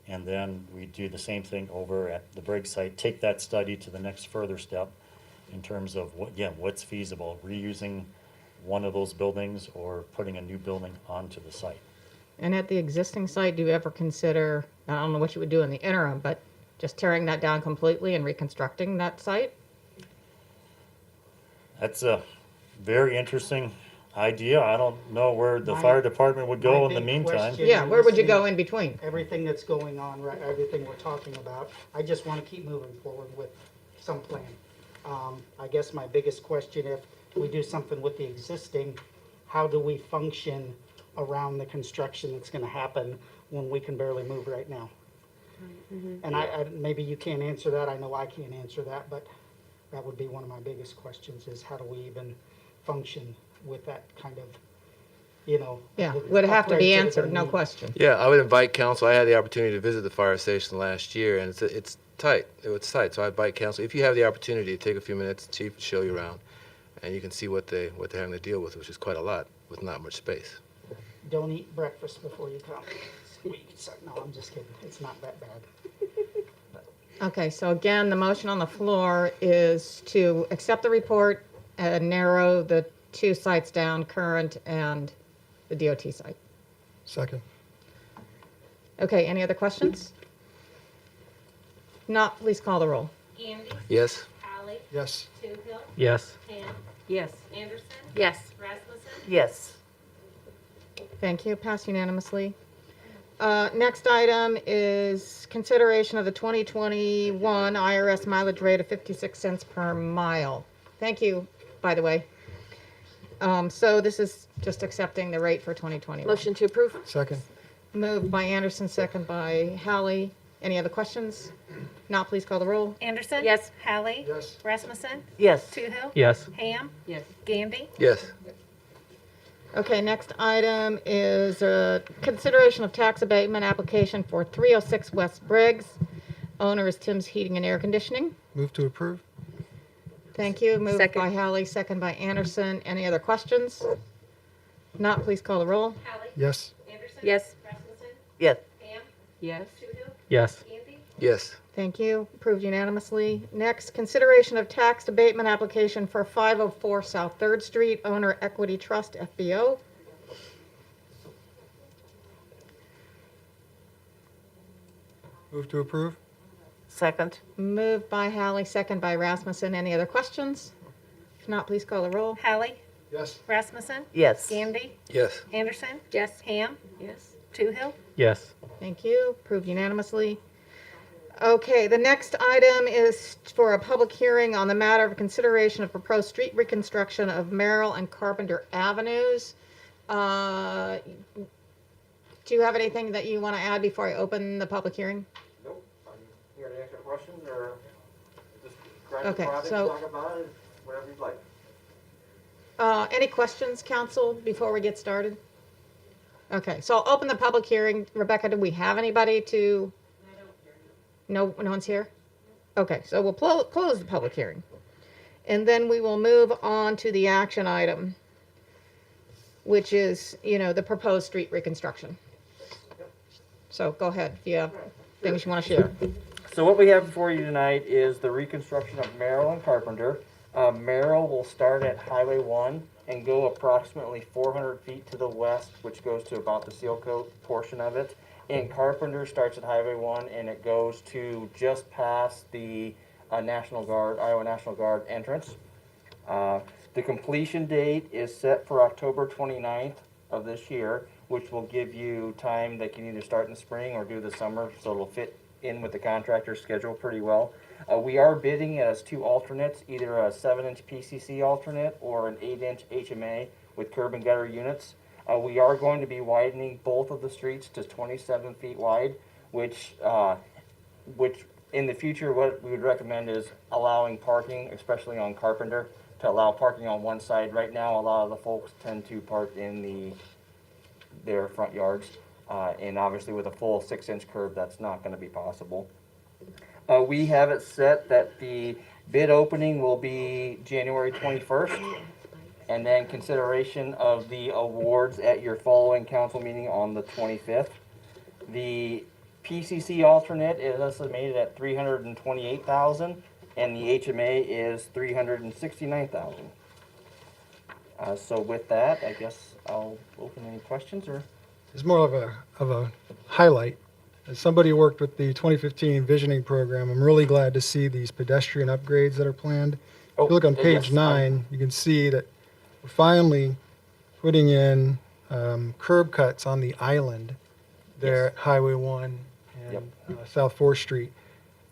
And then we do the same thing over at the Briggs site, take that study to the next further step in terms of what's feasible, reusing one of those buildings or putting a new building onto the site. And at the existing site, do you ever consider, I don't know what you would do in the interim, but just tearing that down completely and reconstructing that site? That's a very interesting idea. I don't know where the My- fire department would go my in the big meantime. question- Yeah, where would you go in between? Everything that's going on, right, everything we're talking about, I just want to keep moving forward with some plan. I guess my biggest question, if we do something with the existing, how do we function around the construction that's going to happen when we can barely move right now? And I maybe you can't answer that, I know I can't answer that, but that would be one of my biggest questions, is how do we even function with that kind of, Yeah, the would have to be upgrades that are answered, gonna no need. question. Yeah, I would invite council. I had the opportunity to visit the fire station last year, and it's tight. It's tight, so I invite council. If you have the opportunity to take a few minutes, chief will show you around, and you can see what they're having to deal with, which is quite a lot with not much space. Don't eat breakfast before you come. No, I'm just kidding. It's not that bad. Okay, so again, the motion on the floor is to accept the report and narrow the 2 sites down, current and the DOT site. Second. Okay, any other questions? Not, please call the roll. Andy, Yes? Allie, Yes. Toohill, Yes. Pam, Yes. Anderson, Yes. Rasmussen, Yes. Thank you, passed unanimously. Next item is consideration of the 2021 IRS mileage rate of 56 cents per mile. Thank you, by the way. So this is just accepting the rate for 2021. Motion to approve? Second. Moved by Anderson, second by Hallie. Any other questions? Not, please call the roll. Anderson? Yes. Hallie? Yes. Rasmussen? Yes. Toohill? Yes. Ham? Yes. Gandy? Yes. Okay, next item is consideration of tax abatement application for 306 West Briggs. Owner is Tim's Heating and Air Conditioning. Move to approve? Thank you. Moved Second. by Hallie, second by Anderson. Any other questions? Not, please call the roll. Hallie? Yes. Anderson? Yes. Rasmussen? Yes. Ham? Yes. Toohill? Yes. Gandy? Yes. Thank you. Approved unanimously. Next, consideration of tax abatement application for 504 South 3rd Street. Owner Equity Trust, FBO. Move to approve? Second. Moved by Hallie, second by Rasmussen. Any other questions? If not, please call the roll. Hallie? Yes. Rasmussen? Yes. Gandy? Yes. Anderson? Yes. Ham? Yes. Toohill? Yes. Thank you. Approved unanimously. Okay, the next item is for a public hearing on the matter of consideration of proposed street reconstruction of Merrill and Carpenter Avenues. Do you have anything that you want to add before I open the public hearing? Nope, I'm here to answer questions or just grab Okay, the project, so- talk about it, whatever you'd like. Any questions, council, before we get started? Okay, so I'll open the public hearing. Rebecca, do we have anybody to? No, no one's here? Okay, so we'll close the public hearing. And then we will move on to the action item, which is, the proposed street reconstruction. So go ahead, if you have things you want to share. So what we have before you tonight is the reconstruction of Merrill and Carpenter. Merrill will start at Highway 1 and go approximately 400 feet to the west, which goes to about the seal coat portion of it. And Carpenter starts at Highway 1 and it goes to just past the Iowa National Guard entrance. The completion date is set for October 29th of this year, which will give you time that can either start in the spring or do the summer, so it'll fit in with the contractor's schedule pretty well. We are bidding as 2 alternates, either a 7-inch PCC alternate or an 8-inch HMA with curb and gutter units. We are going to be widening both of the streets to 27 feet wide, which in the future, what we would recommend is allowing parking, especially on Carpenter, to allow parking on one side. Right now, a lot of the folks tend to park in their front yards, and obviously with a full 6-inch curb, that's not going to be possible. We have it set that the bid opening will be January 21st, and then consideration of the awards at your following council meeting on the 25th. The PCC alternate is estimated at $328,000, and the HMA is $369,000. So with that, I guess I'll open any questions or. It's more of a highlight. As somebody who worked with the 2015 visioning program, I'm really glad to see these pedestrian upgrades that are planned. If you look on page yes, 9, you can see that we're finally putting in curb cuts on the island there Yes. at Highway 1 and South 4th Street.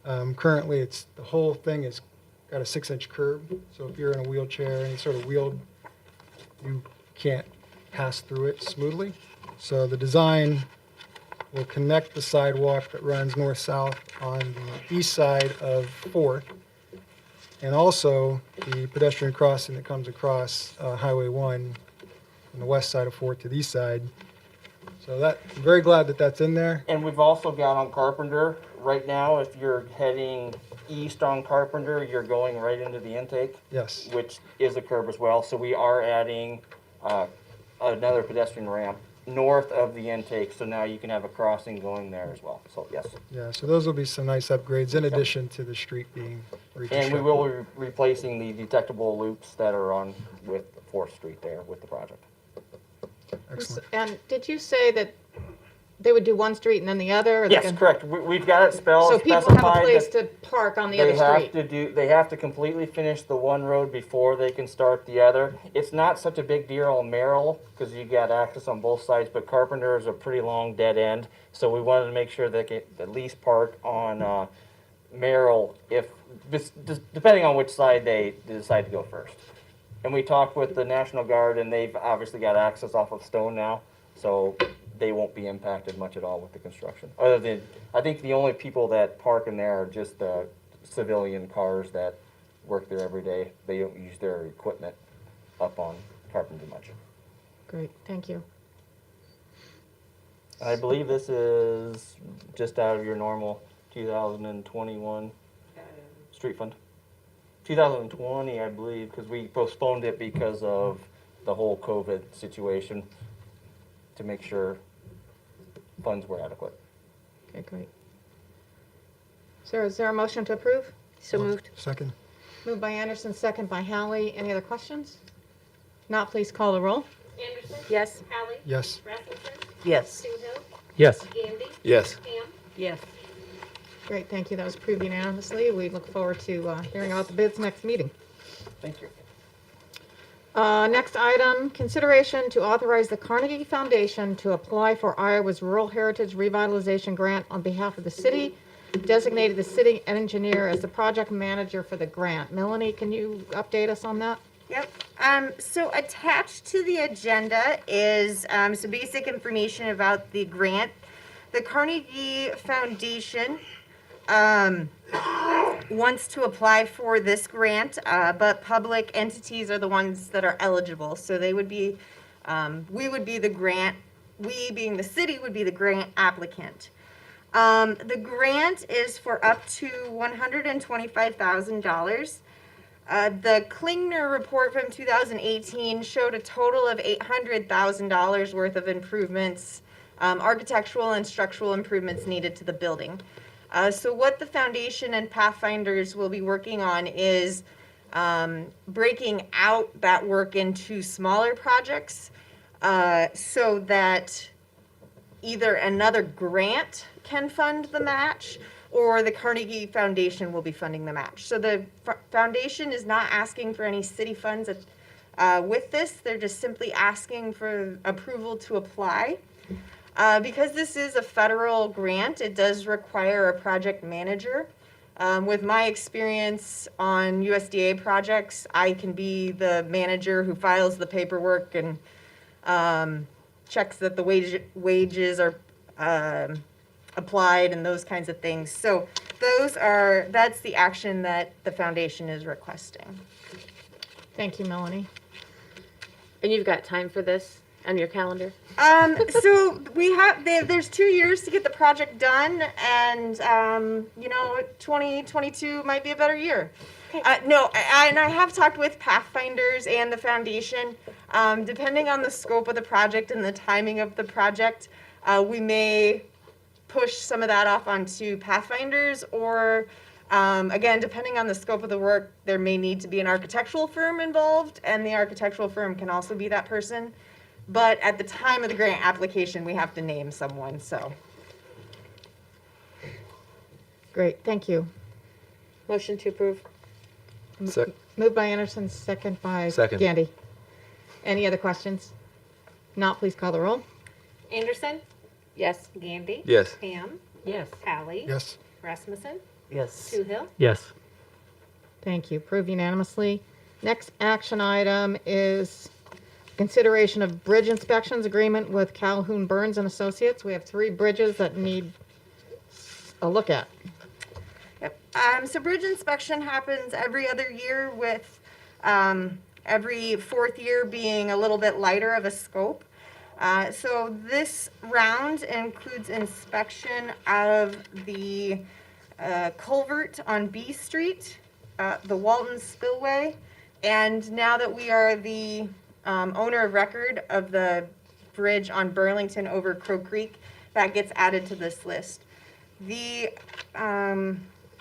Currently, the whole thing has got a 6-inch curb, so if you're in a wheelchair, any sort of wheeled, you can't pass through it smoothly. So the design will connect the sidewalk that runs north-south on the east side of 4th, and also the pedestrian crossing that comes across Highway 1 from the west side of 4th to the east side. So I'm very glad that that's in there. And we've also got on Carpenter, right now, if you're heading east on Carpenter, you're going right into the intake, Yes. which is a curb as well. So we are adding another pedestrian ramp north of the intake, so now you can have a crossing going there as well. So yes. Yeah, so those will be some nice upgrades in addition to the street being reconstructed. And we will be replacing the detectable loops that are on with 4th Street there with the project. Excellent. And did you say that they would do one street and then the other? Or they Yes, can- correct. We've got it spelled, So people have a specified place that to park on the they other have street? they have to completely finish the one road before they can start the other. It's not such a big deal on Merrill because you got access on both sides, but Carpenter is a pretty long dead end, so we wanted to make sure they can at least park on Merrill depending on which side they decide to go first. And we talked with the National Guard, and they've obviously got access off of Stone now, so they won't be impacted much at all with the construction. Other than, I think the only people that park in there are just the civilian cars that work there every day. They don't use their equipment up on Carpenter much. Great, thank you. I believe this is just out of your normal 2021 street fund. 2020, I believe, because we postponed it because of the whole COVID situation to make sure funds were adequate. Okay, great. So is there a motion to approve? So moved. Second? Moved by Anderson, second by Hallie. Any other questions? Not, please call the roll. Anderson? Yes. Hallie? Yes. Rasmussen? Yes. Toohill? Yes. Gandy? Yes. Ham? Yes. Great, thank you. That was approved unanimously. We look forward to hearing about the bids next meeting. Thank you. Next item, consideration to authorize the Carnegie Foundation to apply for Iowa's Rural Heritage Revitalization Grant on behalf of the city, designated the city engineer as the project manager for the grant. Melanie, can you update us on that? Yep. So attached to the agenda is some basic information about the grant. The Carnegie Foundation wants to apply for this grant, but public entities are the ones that are eligible. So they would be, we would be the grant, we being the city would be the grant applicant. The grant is for up to $125,000. The Klingner report from 2018 showed a total of $800,000 worth of improvements, architectural and structural improvements needed to the building. So what the foundation and Pathfinders will be working on is breaking out that work into smaller projects so that either another grant can fund the match or the Carnegie Foundation will be funding the match. So the foundation is not asking for any city funds with this. They're just simply asking for approval to apply. Because this is a federal grant, it does require a project manager. With my experience on USDA projects, I can be the manager who files the paperwork and checks that the wages are applied and those kinds of things. So that's the action that the foundation is requesting. Thank you, Melanie. And you've got time for this on your calendar? So we have, there's 2 years to get the project done, and 2022 might be a better year. No, and I have talked with Pathfinders and the foundation. Depending on the scope of the project and the timing of the project, we may push some of that off onto Pathfinders, or again, depending on the scope of the work, there may need to be an architectural firm involved, and the architectural firm can also be that person. But at the time of the grant application, we have to name someone, so. Great, thank you. Motion to approve. Moved by Anderson, second by Second. Gandy. Any other questions? Not, please call the roll. Anderson? Yes. Gandy? Yes. Ham? Yes. Hallie? Yes. Rasmussen? Yes. Toohill? Yes. Thank you. Approved unanimously. Next action item is consideration of bridge inspections agreement with Calhoun Burns and Associates. We have 3 bridges that need a look at. Yep. So bridge inspection happens every other year, with every 4th year being a little bit lighter of a scope. So this round includes inspection of the culvert on B Street, the Walton Spillway, and now that we are the owner of record of the bridge on Burlington over Crow Creek, that gets added to this list. The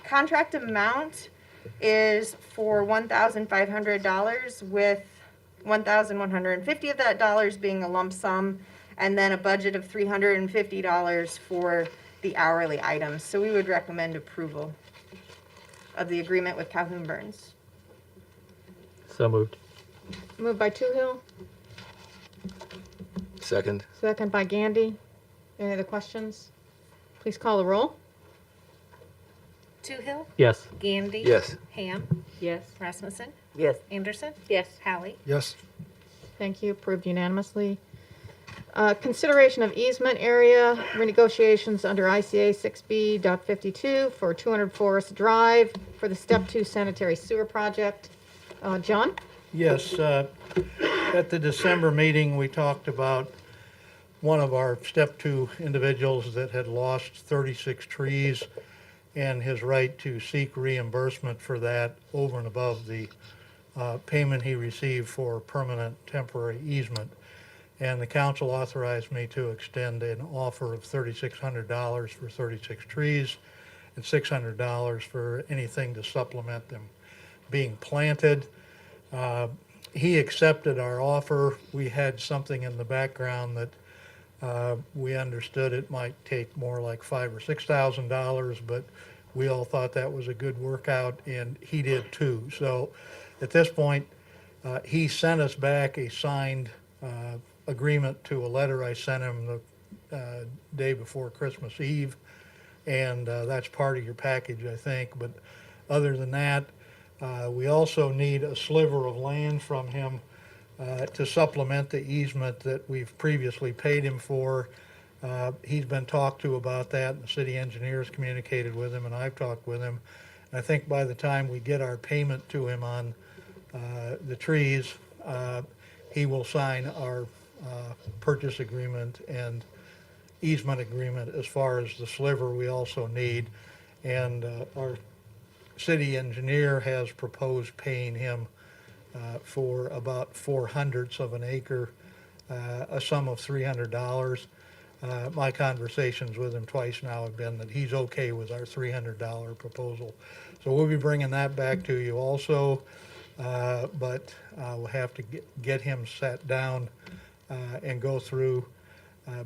contract amount is for $1,500, with $1,150 of that dollars being a lump sum, and then a budget of $350 for the hourly items. So we would recommend approval of the agreement with Calhoun Burns. So moved. Moved by Toohill, Second. second by Gandy. Any other questions? Please call the roll. Toohill? Yes. Gandy? Yes. Ham? Yes. Rasmussen? Yes. Anderson? Yes. Hallie? Yes. Thank you. Approved unanimously. Consideration of easement area renegotiations under ICA 6B.52 for 200 Forest Drive for the Step 2 sanitary sewer project. John? Yes, at the December meeting, we talked about one of our Step 2 individuals that had lost 36 trees and his right to seek reimbursement for that over and above the payment he received for permanent temporary easement. And the council authorized me to extend an offer of $3,600 for 36 trees and $600 for anything to supplement them being planted. He accepted our offer. We had something in the background that we understood it might take more like $5,000 or $6,000, but we all thought that was a good workout, and he did too. So at this point, he sent us back a signed agreement to a letter I sent him the day before Christmas Eve, and that's part of your package, I think. But other than that, we also need a sliver of land from him to supplement the easement that we've previously paid him for. He's been talked to about that, and the city engineers communicated with him, and I've talked with him. I think by the time we get our payment to him on the trees, he will sign our purchase agreement and easement agreement as far as the sliver we also need. And our city engineer has proposed paying him for about 4/100ths of an acre, a sum of $300. My conversations with him twice now have been that he's okay with our $300 proposal. So we'll be bringing that back to you also, but we'll have to get him sat down and go through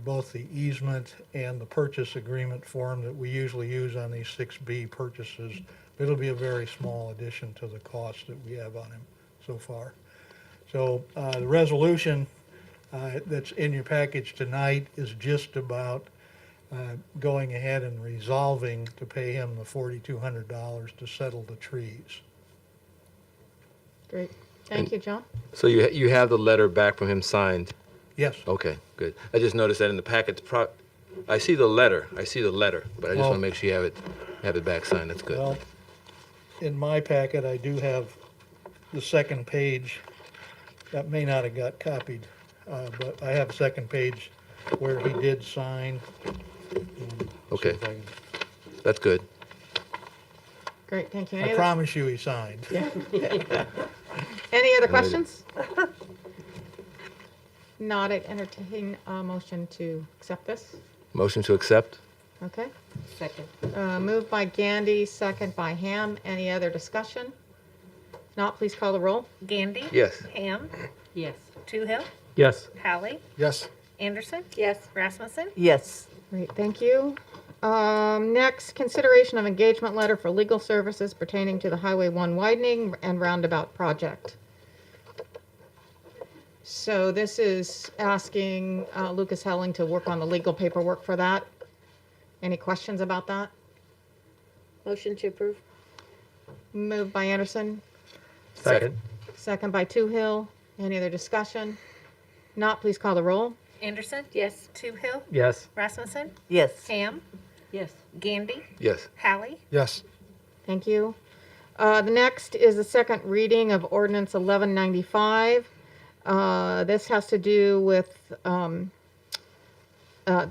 both the easement and the purchase agreement form that we usually use on these 6B purchases. It'll be a very small addition to the cost that we have on him so far. So the resolution that's in your package tonight is just about going ahead and resolving to pay him the $4,200 to settle the trees. Great. Thank you, John. So you have the letter back from him signed? Yes. Okay, good. I just noticed that in the packet, I see the letter, but I just want to make sure you have it back signed. That's good. Well, in my packet, I do have the second page. That may not have got copied, but I have a second page where he did sign. Okay, that's good. Great, thank you. I promise you he signed. Any other questions? Not, I'd entertain a motion to accept this. Motion to accept? Okay. Second. Moved by Gandy, second by Ham. Any other discussion? If not, please call the roll. Gandy? Yes. Ham? Yes. Toohill? Yes. Hallie? Yes. Anderson? Yes. Rasmussen? Yes. Great, thank you. Next, consideration of engagement letter for legal services pertaining to the Highway 1 widening and roundabout project. So this is asking Lucas Helling to work on the legal paperwork for that. Any questions about that? Motion to approve? Moved by Anderson, Second. second by Toohill. Any other discussion? Not, please call the roll. Anderson? Yes. Toohill? Yes. Rasmussen? Yes. Ham? Yes. Gandy? Yes. Hallie? Yes. Thank you. The next is the second reading of Ordinance 1195. This has to do with the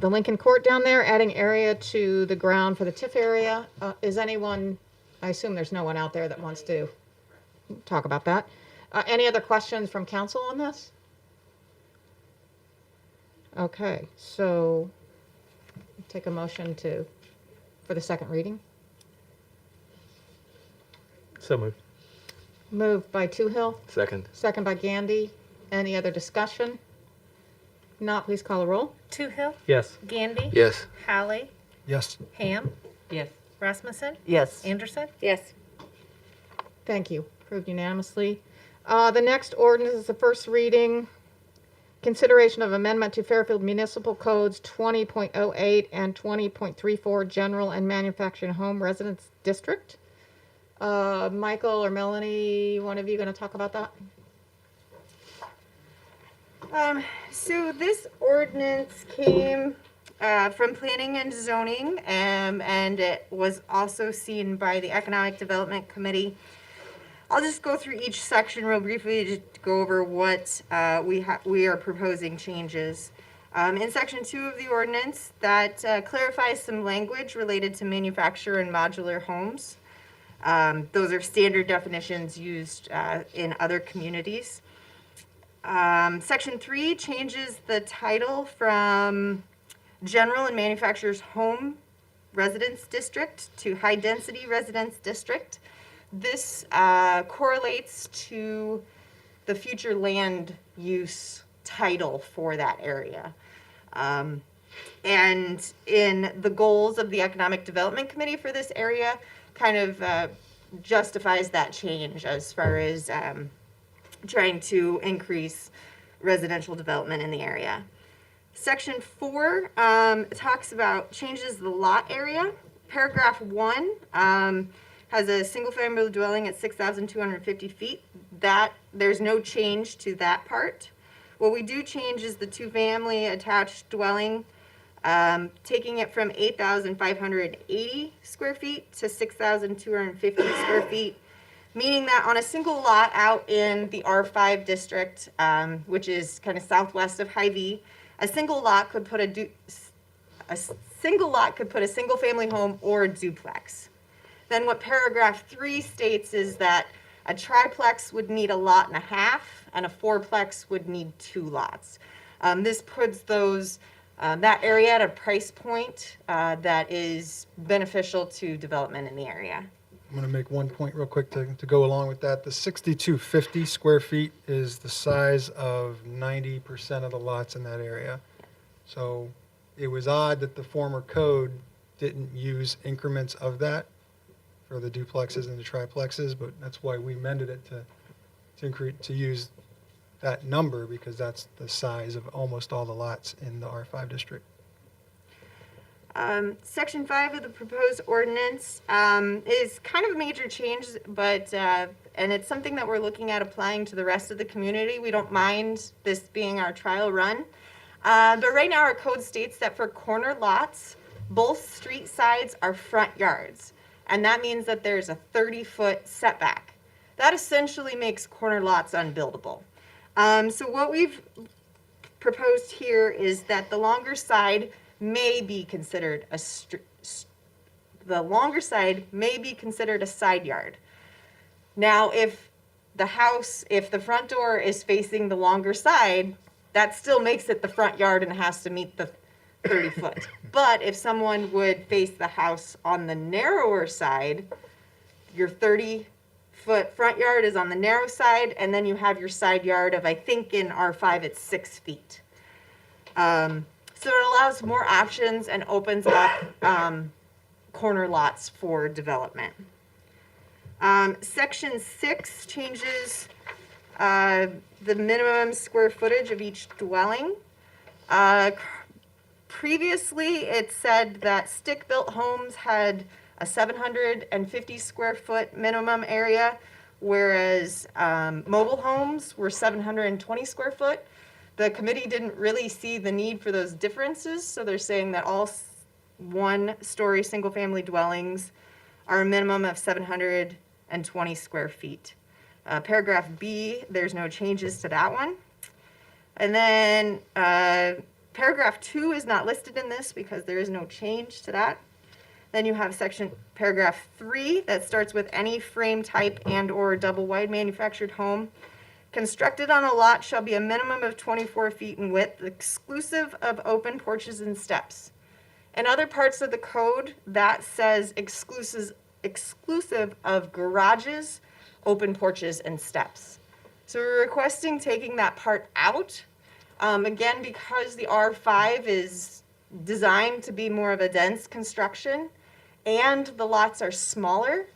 Lincoln Court down there, adding area to the ground for the TIF area. Is anyone, I assume there's no one out there that wants to talk about that. Any other questions from council on this? Okay, so take a motion for the second reading. So moved. Moved by Toohill, Second? second by Gandy. Any other discussion? Not, please call a roll. Toohill? Yes. Gandy? Yes. Hallie? Yes. Ham? Yes. Rasmussen? Yes. Anderson? Yes. Thank you. Approved unanimously. The next ordinance is the first reading. Consideration of amendment to Fairfield Municipal Codes 20.08 and 20.34 General and Manufacturing Home Residence District. Michael or Melanie, one of you going to talk about that? So this ordinance came from planning and zoning, and it was also seen by the Economic Development Committee. I'll just go through each section real briefly to go over what we are proposing changes. In section 2 of the ordinance, that clarifies some language related to manufacturer and modular homes. Those are standard definitions used in other communities. Section 3 changes the title from general and manufacturer's home residence district to high density residence district. This correlates to the future land use title for that area. And in the goals of the Economic Development Committee for this area kind of justifies that change as far as trying to increase residential development in the area. Section 4 talks about changes the lot area. Paragraph 1 has a single-family dwelling at 6,250 feet. That there's no change to that part. What we do change is the two-family attached dwelling, taking it from 8,580 square feet to 6,250 square feet, meaning that on a single lot out in the R5 district, which is kind of southwest of Hy-Vee, a single lot could put a single-family home or a duplex. Then what paragraph 3 states is that a triplex would need a lot and a half, and a fourplex would need 2 lots. This puts that area at a price point that is beneficial to development in the area. I'm going to make one point real quick to go along with that. The 6,250 square feet is the size of 90% of the lots in that area. So it was odd that the former code didn't use increments of that for the duplexes and the triplexes, but that's why we amended it to use that number, because that's the size of almost all the lots in the R5 district. Section 5 of the proposed ordinance is kind of a major change, but and it's something that we're looking at applying to the rest of the community. We don't mind this being our trial run. But right now our code states that for corner lots, both street sides are front yards. And that means that there's a 30-foot setback. That essentially makes corner lots unbuildable. So what we've proposed here is that the longer side may be considered a side yard. Now, if the front door is facing the longer side, that still makes it the front yard and has to meet the 30 foot. But if someone would face the house on the narrower side, your 30-foot front yard is on the narrow side, and then you have your side yard of, I think in R5 it's 6 feet. So it allows more options and opens up corner lots for development. Section 6 changes the minimum square footage of each dwelling. Previously, it said that stick-built homes had a 750 square foot minimum area, whereas mobile homes were 720 square foot. The committee didn't really see the need for those differences, so they're saying that all one-story single-family dwellings are a minimum of 720 square feet. Paragraph B, there's no changes to that one. And then paragraph 2 is not listed in this because there is no change to that. Then you have paragraph 3 that starts with any frame type and or double wide manufactured home constructed on a lot shall be a minimum of 24 feet in width, exclusive of open porches and steps. In other parts of the code, that says exclusive of garages, open porches, and steps. So we're requesting taking that part out. Again, because the R5 is designed to be more of a dense construction and the lots are smaller,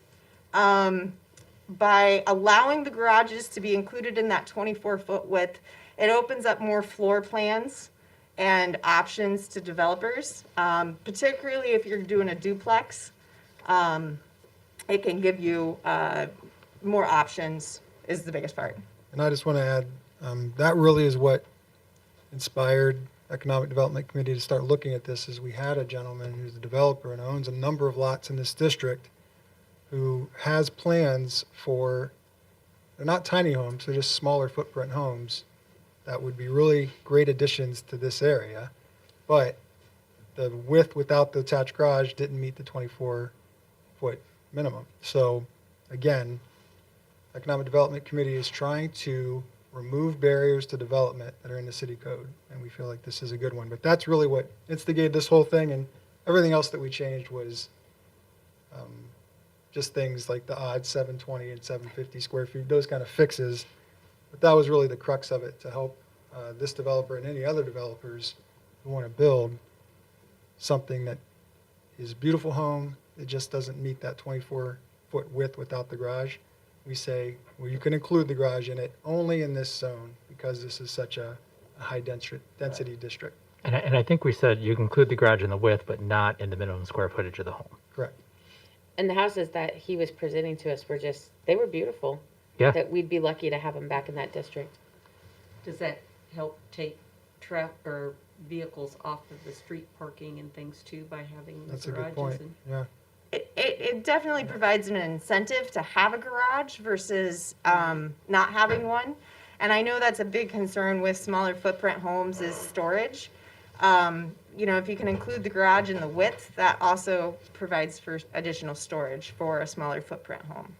by allowing the garages to be included in that 24-foot width, it opens up more floor plans and options to developers, particularly if you're doing a duplex. It can give you more options is the biggest part. And I just want to add, that really is what inspired Economic Development Committee to start looking at this is we had a gentleman who's a developer and owns a number of lots in this district who has plans for, they're not tiny homes, they're just smaller footprint homes that would be really great additions to this area. But the width without the attached garage didn't meet the 24-foot minimum. So again, Economic Development Committee is trying to remove barriers to development that are in the city code, and we feel like this is a good one. But that's really what instigated this whole thing, and everything else that we changed was just things like the odd 720 and 750 square feet, those kind of fixes. But that was really the crux of it, to help this developer and any other developers who want to build something that is a beautiful home. It just doesn't meet that 24-foot width without the garage. We say, well, you can include the garage in it only in this zone because this is such a high density district. And I think we said you can include the garage in the width, but not in the minimum square footage of the home. Correct. And the houses that he was presenting to us were just, they were beautiful. Yeah. That we'd be lucky to have them back in that district. Does that help take or vehicles off of the street parking and things too by having the That's a good garages? point. And Yeah. It definitely provides an incentive to have a garage versus not having one. And I know that's a big concern with smaller footprint homes is storage. You know, if you can include the garage in the width, that also provides for additional storage for a smaller footprint home.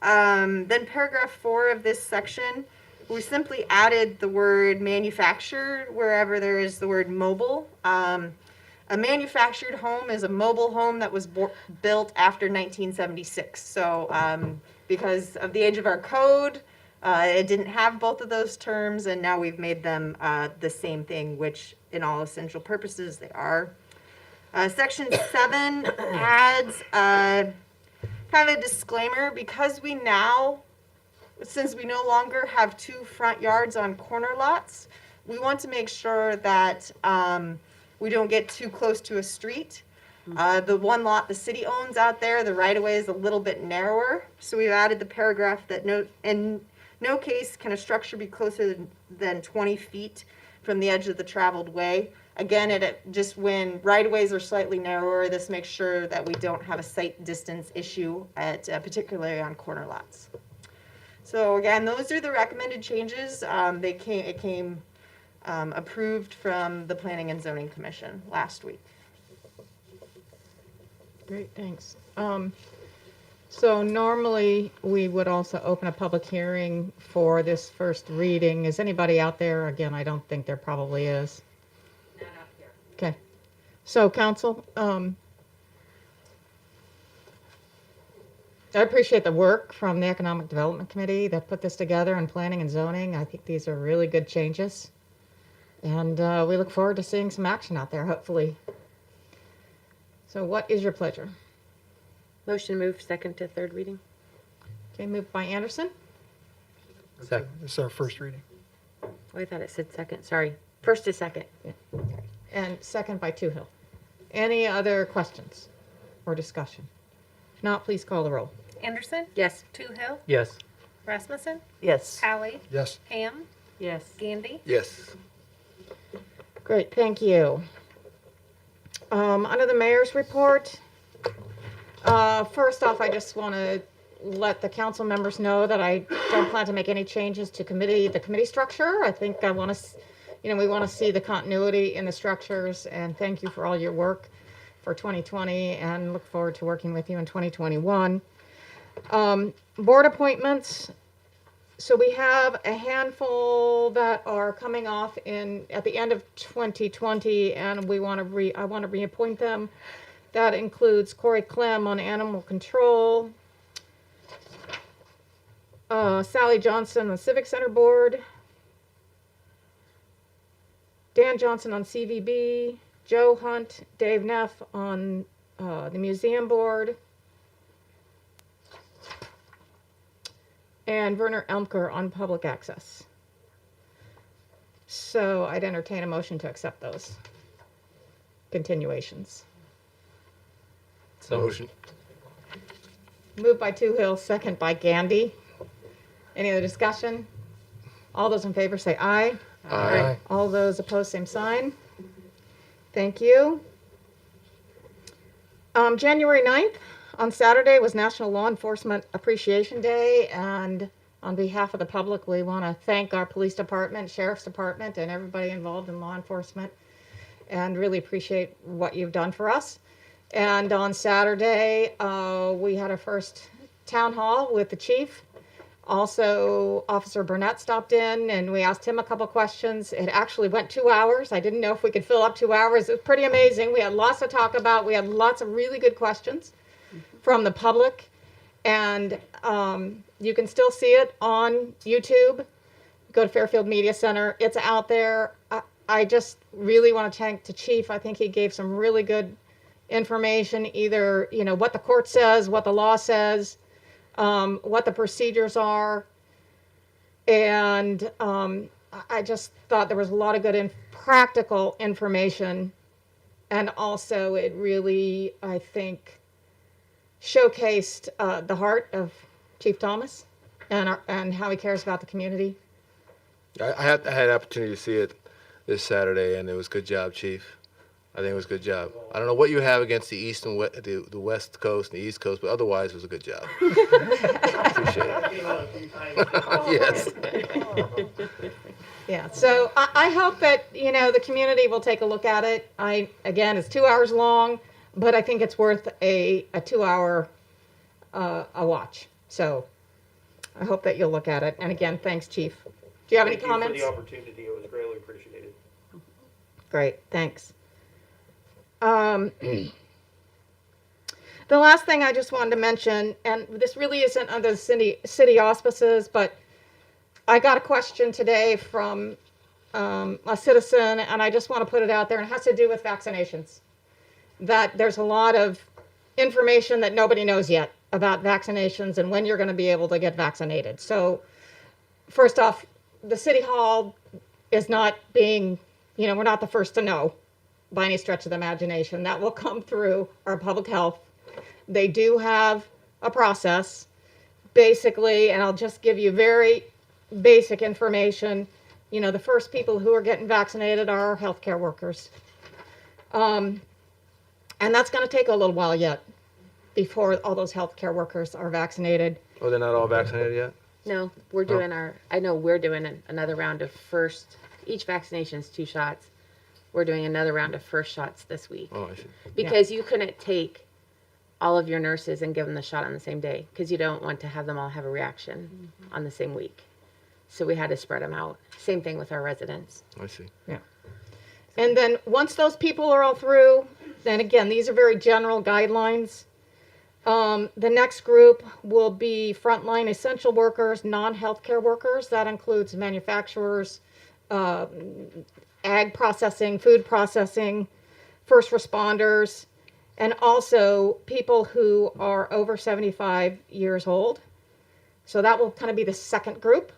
Then paragraph 4 of this section, we simply added the word manufactured wherever there is the word mobile. A manufactured home is a mobile home that was built after 1976. So because of the age of our code, it didn't have both of those terms, and now we've made them the same thing, which in all essential purposes they are. Section 7 adds kind of a disclaimer, because we now, since we no longer have 2 front yards on corner lots, we want to make sure that we don't get too close to a street. The one lot the city owns out there, the right-of-way is a little bit narrower, so we've added the paragraph that in no case can a structure be closer than 20 feet from the edge of the traveled way. Again, just when right-of-ways are slightly narrower, this makes sure that we don't have a sight distance issue particularly on corner lots. So again, those are the recommended changes. It came approved from the Planning and Zoning Commission last week. Great, thanks. So normally, we would also open a public hearing for this first reading. Is anybody out there? Again, I don't think there probably is. not out here. Okay. So council, I appreciate the work from the Economic Development Committee that put this together and planning and zoning. I think these are really good changes. And we look forward to seeing some action out there, hopefully. So what is your pleasure? Motion move second to third reading. Okay, moved by Anderson. Second. This is our first reading. Oh, I thought it said second. Sorry. First to second. And second by Toohill. Any other questions or discussion? If not, please call the roll. Anderson? Yes. Toohill? Yes. Rasmussen? Yes. Hallie? Yes. Ham? Yes. Gandy? Yes. Great, thank you. Under the mayor's report, first off, I just want to let the council members know that I don't plan to make any changes to the committee structure. I think we want to see the continuity in the structures, and thank you for all your work for 2020, and look forward to working with you in 2021. Board appointments. So we have a handful that are coming off at the end of 2020, and I want to reappoint them. That includes Corey Clem on animal control, Sally Johnson on the Civic Center Board, Dan Johnson on CVB, Joe Hunt, Dave Neff on the Museum Board, and Werner Elmker on Public Access. So I'd entertain a motion to accept those continuations. So Motion. Moved by Toohill, second by Gandy. Any other discussion? All those in favor say aye. Aye. All those opposed, same sign. Thank you. January 9th, on Saturday, was National Law Enforcement Appreciation Day, and on behalf of the public, we want to thank our police department, sheriff's department, and everybody involved in law enforcement, and really appreciate what you've done for us. And on Saturday, we had our first town hall with the chief. Also, Officer Burnett stopped in, and we asked him a couple questions. It actually went 2 hours. I didn't know if we could fill up 2 hours. It was pretty amazing. We had lots to talk about. We had lots of really good questions from the public. And you can still see it on YouTube. Go to Fairfield Media Center. It's out there. I just really want to thank the chief. I think he gave some really good information, either, you know, what the court says, what the law says, what the procedures are. And I just thought there was a lot of good practical information. And also it really, I think, showcased the heart of Chief Thomas and how he cares about the community. I had the opportunity to see it this Saturday, and it was good job, Chief. I think it was a good job. I don't know what you have against the east and the west coast and the east coast, but otherwise it was a good job. Appreciate it. Yes. Yeah, so I hope that, you know, the community will take a look at it. Again, it's 2 hours long, but I think it's worth a 2 hour a watch. So I hope that you'll look at it. And again, thanks, Chief. Do you have any comments? Thank you for the opportunity. It was greatly appreciated. Great, thanks. The last thing I just wanted to mention, and this really isn't under the city auspices, but I got a question today from a citizen, and I just want to put it out there, and it has to do with vaccinations. That there's a lot of information that nobody knows yet about vaccinations and when you're going to be able to get vaccinated. So first off, the City Hall is not being, you know, we're not the first to know by any stretch of the imagination. That will come through our public health. They do have a process, basically, and I'll just give you very basic information. You know, the first people who are getting vaccinated are our healthcare workers. And that's going to take a little while yet before all those healthcare workers are vaccinated. Oh, they're not all vaccinated yet? No, we're doing we're doing another round of each vaccination is 2 shots. We're doing another round of first shots this week. Oh, I see. Because you couldn't take all of your nurses and give them the shot on the same day, because you don't want to have them all have a reaction on the same week. So we had to spread them out. Same thing with our residents. I see. Yeah. And then once those people are all through, then again, these are very general guidelines. The next group will be frontline essential workers, non-healthcare workers. That includes manufacturers, ag processing, food processing, first responders, and also people who are over 75 years old. So that will kind of be the second group.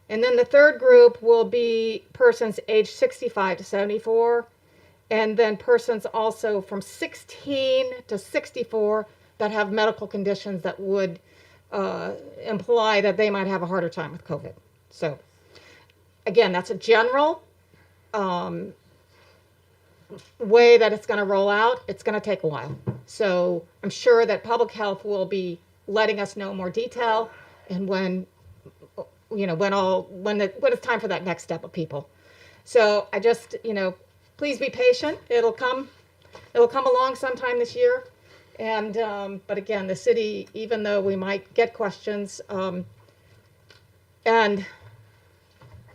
And then the third group will be persons aged 65 to 74, and then persons also from 16 to 64 that have medical conditions that would imply that they might have a harder time with COVID. So again, that's a general way that it's going to roll out. It's going to take a while. So I'm sure that public health will be letting us know more detail and when it's time for that next step of people. So I just, please be patient. It'll come along sometime this year. And, but again, the city, even though we might get questions, and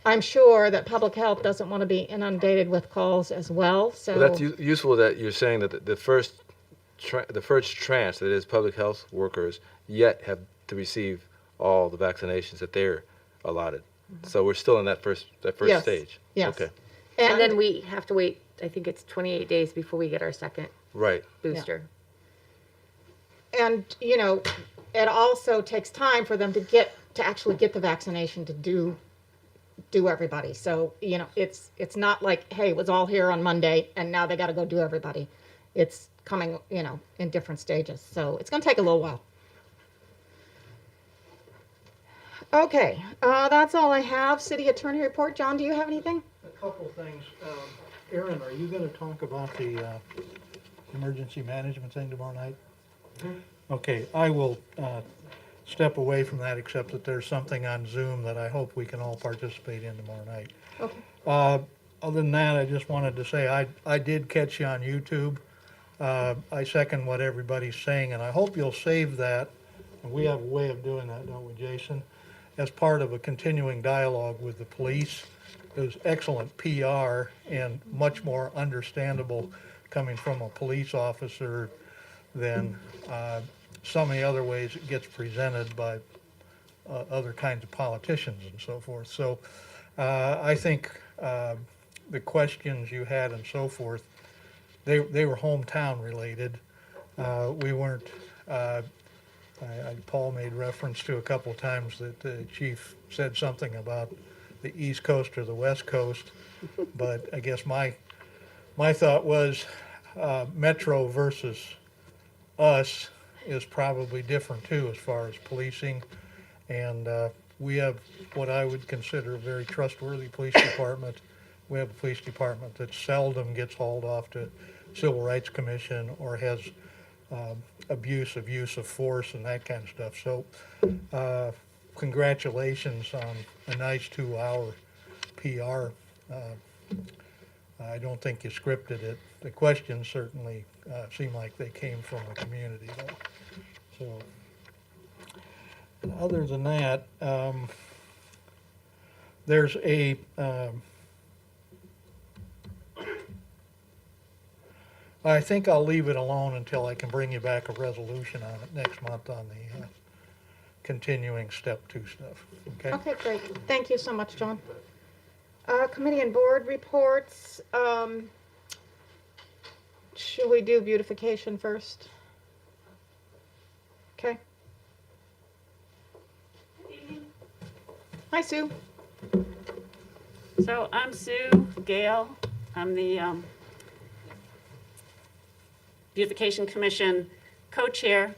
I'm sure that public health doesn't want to be inundated with calls as well. So Well, that's useful that you're saying that the first tranche, that is public health workers, yet have to receive all the vaccinations that they're allotted. So we're still in that first Yes. stage. Yes. Okay. And then we have to wait, I think it's 28 days before we get our second Right. booster. And, it also takes time for them to actually get the vaccination to do everybody. So, it's not like, hey, it was all here on Monday and now they got to go do everybody. It's coming, in different stages. So it's going to take a little while. Okay, that's all I have. City Attorney report. John, do you have anything? A couple things. Aaron, are you going to talk about the emergency management thing tomorrow night? Okay, I will step away from that, except that there's something on Zoom that I hope we can all participate in tomorrow night. Okay. Other than that, I just wanted to say I did catch you on YouTube. I second what everybody's saying, and I hope you'll save that. And we have a way of doing that, don't we, Jason? As part of a continuing dialogue with the police. It was excellent PR and much more understandable coming from a police officer than so many other ways it gets presented by other kinds of politicians and so forth. So I think the questions you had and so forth, they were hometown related. We weren't, Paul made reference to a couple times that the chief said something about the East Coast or the West Coast, but I guess my thought was Metro versus us is probably different too as far as policing, and we have what I would consider a very trustworthy police department. We have a police department that seldom gets hauled off to Civil Rights Commission or has use of force and that kind of stuff. So congratulations on a nice 2-hour PR. I don't think you scripted it. The questions certainly seem like they came from the community though. So other than that, there's a I think I'll leave it alone until I can bring you back a resolution on it next month on the continuing step 2 stuff. Okay? Okay, great. Thank you so much, John. Committee and board reports. Should we do beautification first? Okay. Hi, Sue. So I'm Sue Gale. I'm the Beautification Commission co-chair.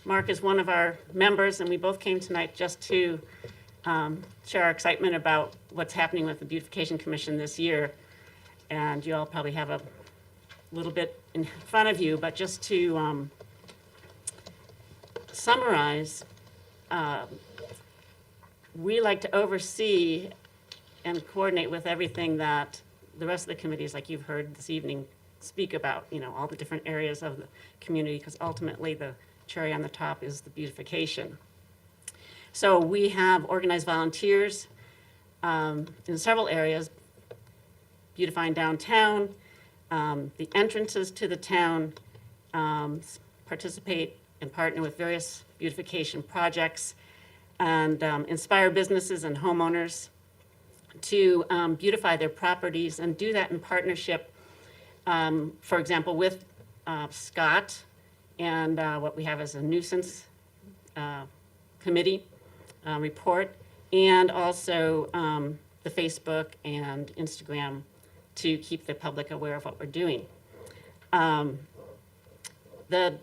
Mark is one of our members, and we both came tonight just to share our excitement about what's happening with the Beautification Commission this year. And you all probably have a little bit in front of you, but just to summarize, we like to oversee and coordinate with everything that the rest of the committees, like you've heard this evening, speak about, you know, all the different areas of the community, because ultimately the cherry on the top is the beautification. So we have organized volunteers in several areas, beautifying downtown, the entrances to the town, participate and partner with various beautification projects, and inspire businesses and homeowners to beautify their properties, and do that in partnership, for example, with Scott and what we have as a nuisance committee report, and also the Facebook and Instagram to keep the public aware of what we're doing. The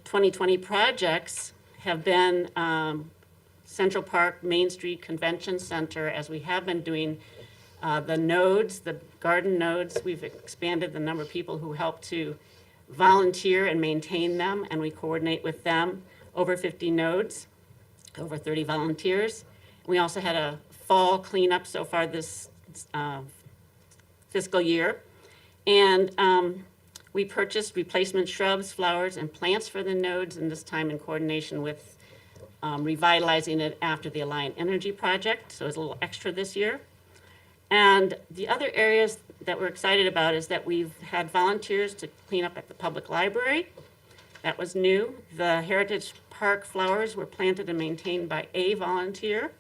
2020 projects have been Central Park, Main Street Convention Center, as we have been doing the nodes, the garden nodes. We've expanded the number of people who help to volunteer and maintain them, and we coordinate with them. Over 50 nodes, over 30 volunteers. We also had a fall cleanup so far this fiscal year. And we purchased replacement shrubs, flowers, and plants for the nodes, and this time in coordination with revitalizing it after the Alliant Energy project, so it's a little extra this year. And the other areas that we're excited about is that we've had volunteers to clean up at the public library. That was new. The Heritage Park flowers were planted and maintained by a volunteer.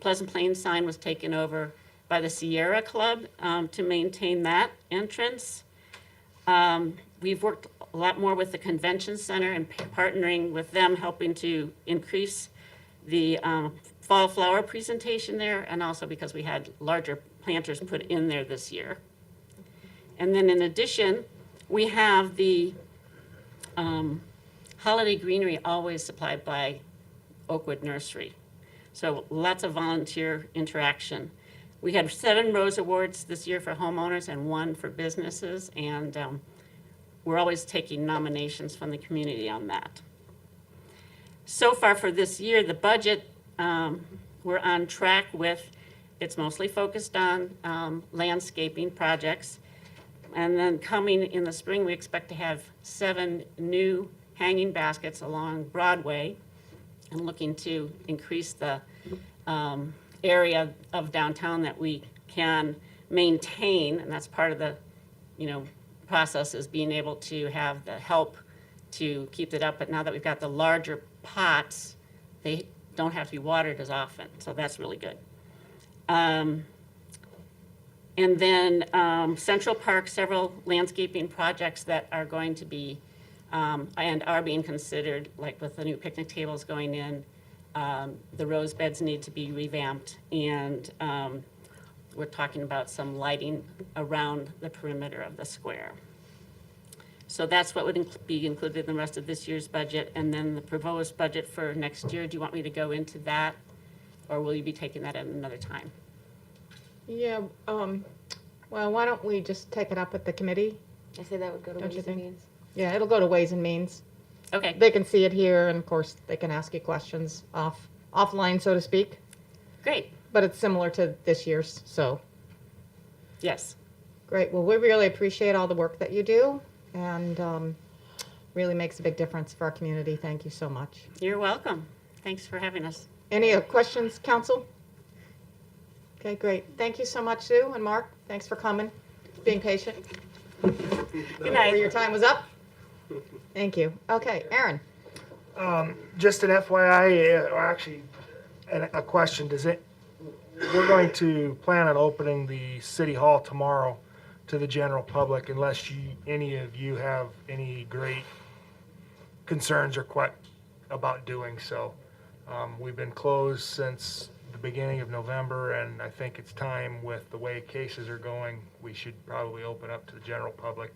Pleasant Plains sign was taken over by the Sierra Club to maintain that entrance. We've worked a lot more with the convention center and partnering with them, helping to increase the fall flower presentation there, and also because we had larger planters put in there this year. And then in addition, we have the holiday greenery always supplied by Oakwood Nursery. So lots of volunteer interaction. We had 7 Rose Awards this year for homeowners and 1 for businesses, and we're always taking nominations from the community on that. So far for this year, the budget, we're on track with, it's mostly focused on landscaping projects. And then coming in the spring, we expect to have 7 new hanging baskets along Broadway and looking to increase the area of downtown that we can maintain. And that's part of the, process is being able to have the help to keep it up. But now that we've got the larger pots, they don't have to be watered as often. So that's really good. And then Central Park, several landscaping projects that are going to be and are being considered, like with the new picnic tables going in. The rose beds need to be revamped, and we're talking about some lighting around the perimeter of the square. So that's what would be included in the rest of this year's budget, and then the proposed budget for next year. Do you want me to go into that, or will you be taking that at another time? Yeah, well, why don't we just take it up at the committee? I say that would go to Don't you Ways and think? Means. Yeah, it'll go to Ways and Means. Okay, They can see it here, and of course, they can ask you questions offline, so to speak. great, But it's similar to this year's, so. yes. Great, well, we really appreciate all the work that you do, and really makes a big difference for our community. Thank you so much. You're welcome. Thanks for having us. Any questions, council? Okay, great. Thank you so much, Sue and Mark. Thanks for coming, being patient. Good night. Your time was up. Thank you. Okay, Aaron. Just an FYI, or actually, a question, we're going to plan on opening the city hall tomorrow to the general public unless any of you have any great concerns or about doing so. We've been closed since the beginning of November, and I think it's time, with the way cases are going, we should probably open up to the general public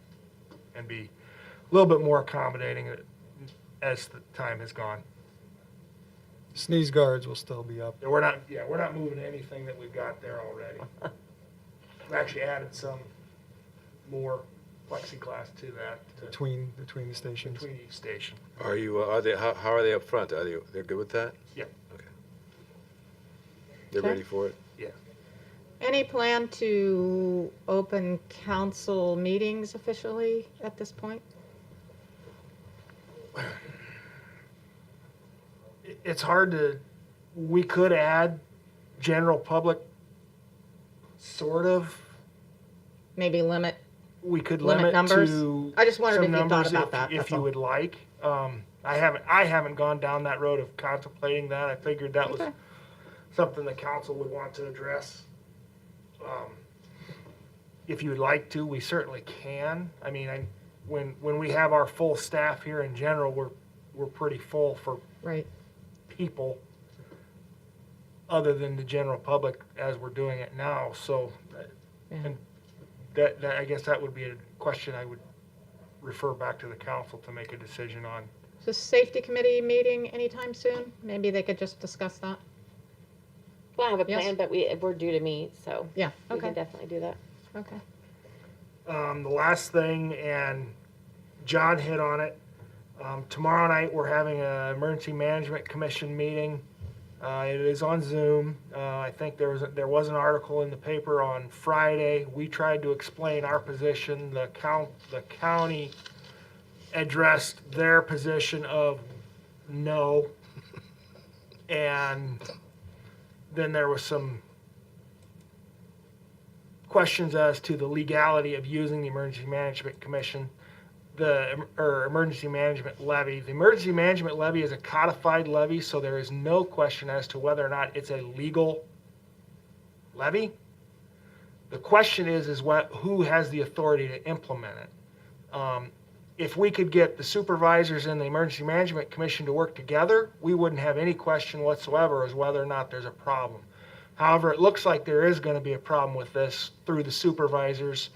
and be a little bit more accommodating as the time has gone. Sneeze guards will still be up. We're not moving anything that we've got there already. We actually added some more plexiglass to that, Between the stations. between each station. Are you, how are they up front? They're good with that? Yeah, Okay. They're Okay. ready for it? yeah. Any plan to open council meetings officially at this point? It's hard to, we could add general public, sort of. Maybe limit? We could Limit limit numbers? to I just wondered some if you thought numbers about that, if that's you all. would like. I haven't gone down that road of contemplating that. I figured that was Okay. something the council would want to address. If you would like to, we certainly can. I mean, when we have our full staff here in general, we're pretty full for Right. people other than the general public as we're doing it now. So, Yeah. and that I guess that would be a question I would refer back to the council to make a decision on. Is the safety committee meeting anytime soon? Maybe they could just discuss that? Well, I have a Yes. plan, but we're due to meet, so Yeah, we can okay, definitely do that. okay. The last thing, and John hit on it, tomorrow night we're having an Emergency Management Commission meeting. It is on Zoom. I think there was an article in the paper on Friday. We tried to explain our position. The county addressed their position of no, and then there was some questions as to the legality of using the Emergency Management Commission, or Emergency Management Levy. The Emergency Management Levy is a codified levy, so there is no question as to whether or not it's a legal levy. The question is who has the authority to implement it. If we could get the supervisors and the Emergency Management Commission to work together, we wouldn't have any question whatsoever as whether or not there's a problem. However, it looks like there is going to be a problem with this through the supervisors.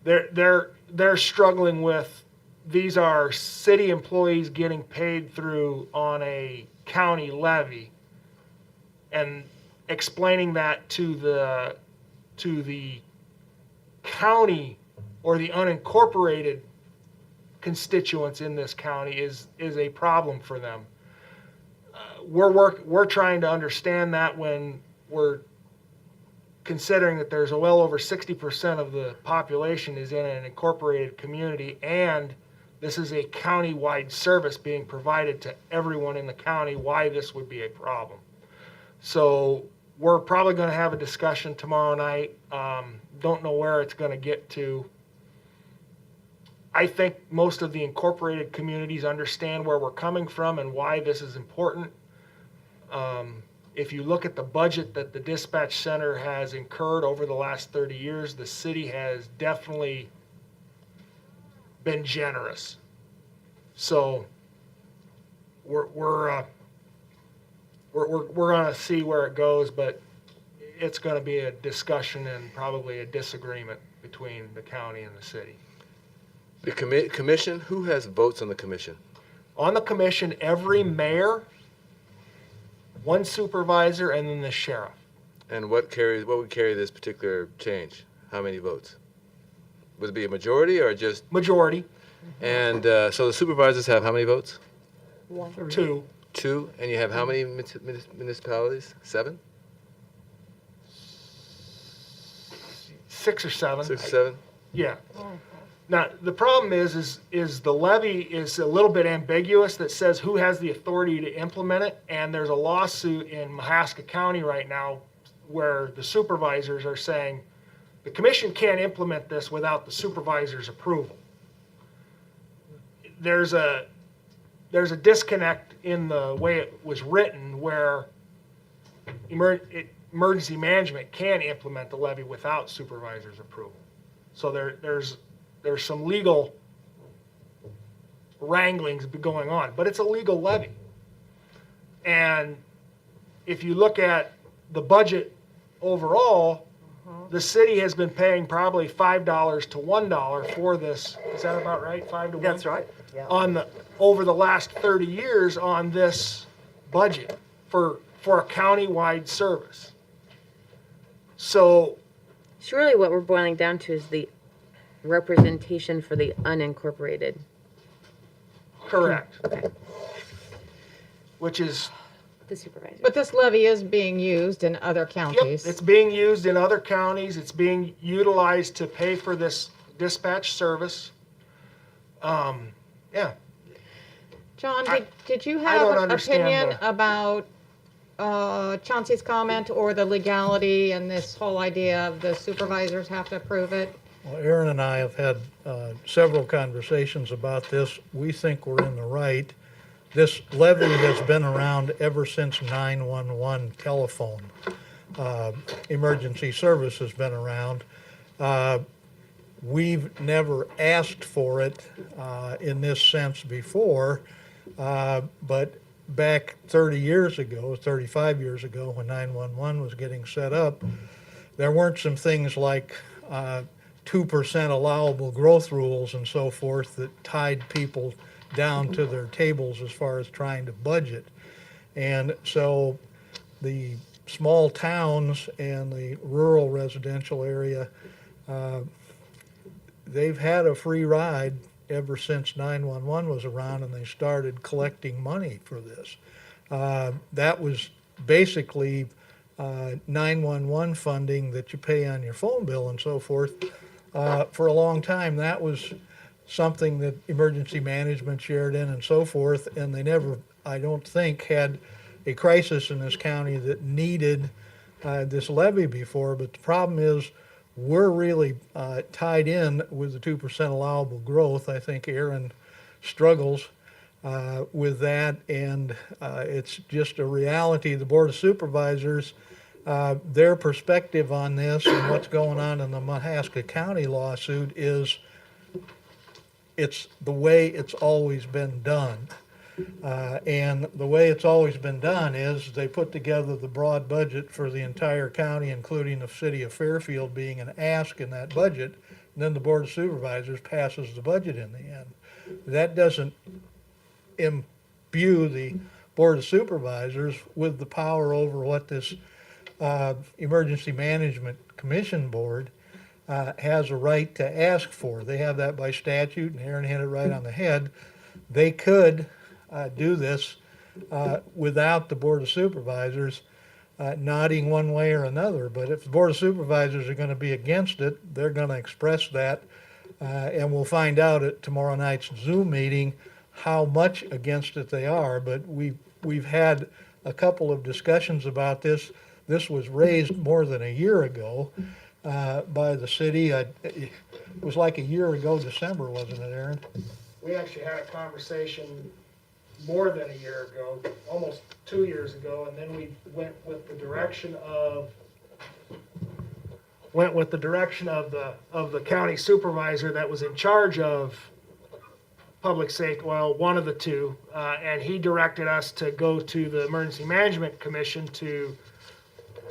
They're struggling with, these are city employees getting paid through on a county levy, and explaining that to the county or the unincorporated constituents in this county is a problem for them. We're trying to understand that when we're considering that there's well over 60% of the population is in an incorporated community, and this is a county-wide service being provided to everyone in the county, why this would be a problem. So we're probably going to have a discussion tomorrow night. Don't know where it's going to get to. I think most of the incorporated communities understand where we're coming from and why this is important. If you look at the budget that the dispatch center has incurred over the last 30 years, the city has definitely been generous. So we're going to see where it goes, but it's going to be a discussion and probably a disagreement between the county and the city. The commission, who has votes on the commission? On the commission, every mayor, one supervisor, and then the sheriff. And what would carry this particular change? How many votes? Would it be a majority or just? Majority. And so the supervisors have how many votes? Two. Two, and you have how many municipalities? 7? 6 or 7. 6 or 7? Yeah. Now, the problem is the levy is a little bit ambiguous that says who has the authority to implement it, and there's a lawsuit in Mahaska County right now where the supervisors are saying the commission can't implement this without the supervisor's approval. There's a disconnect in the way it was written where emergency management can implement the levy without supervisor's approval. So there's some legal wranglings going on, but it's a legal levy. And if you look at the budget overall, the city has been paying probably $5 to $1 for this. Is that about right? 5 to 1? That's right. Yeah. Over the last 30 years on this budget for a county-wide service. So Surely what we're boiling down to is the representation for the unincorporated. correct, Okay. which is, The supervisor. But this levy is being used in other yep, counties. it's being used in other counties. It's being utilized to pay for this dispatch service. Yeah. John, I- did you I have don't an understand opinion about Chauncey's comment or the legality and this whole idea of the supervisors have to approve it? Well, Aaron and I have had several conversations about this. We think we're in the right. This levy has been around ever since 911 telephone. Emergency service has been around. We've never asked for it in this sense before, but back 30 years ago, 35 years ago, when 911 was getting set up, there weren't some things like 2% allowable growth rules and so forth that tied people down to their tables as far as trying to budget. And so the small towns and the rural residential area, they've had a free ride ever since 911 was around and they started collecting money for this. That was basically 911 funding that you pay on your phone bill and so forth. For a long time, that was something that emergency management shared in and so forth, and they never, I don't think, had a crisis in this county that needed this levy before. But the problem is we're really tied in with the 2% allowable growth. I think Aaron struggles with that, and it's just a reality. The Board of Supervisors, their perspective on this and what's going on in the Mahaska County lawsuit is it's the way it's always been done. And the way it's always been done is they put together the broad budget for the entire county, including the city of Fairfield being an ask in that budget, and then the Board of Supervisors passes the budget in the end. That doesn't imbue the Board of Supervisors with the power over what this Emergency Management Commission Board has a right to ask for. They have that by statute, and Aaron hit it right on the head. They could do this without the Board of Supervisors nodding one way or another. But if the Board of Supervisors are going to be against it, they're going to express that. And we'll find out at tomorrow night's Zoom meeting how much against it they are. But we've had a couple of discussions about this. This was raised more than a year ago by the city. It was like a year ago December, wasn't it, Aaron? We actually had a conversation more than a year ago, almost 2 years ago, and then we went with the direction of the county supervisor that was in charge of public safety, well, one of the two, and he directed us to go to the Emergency Management Commission to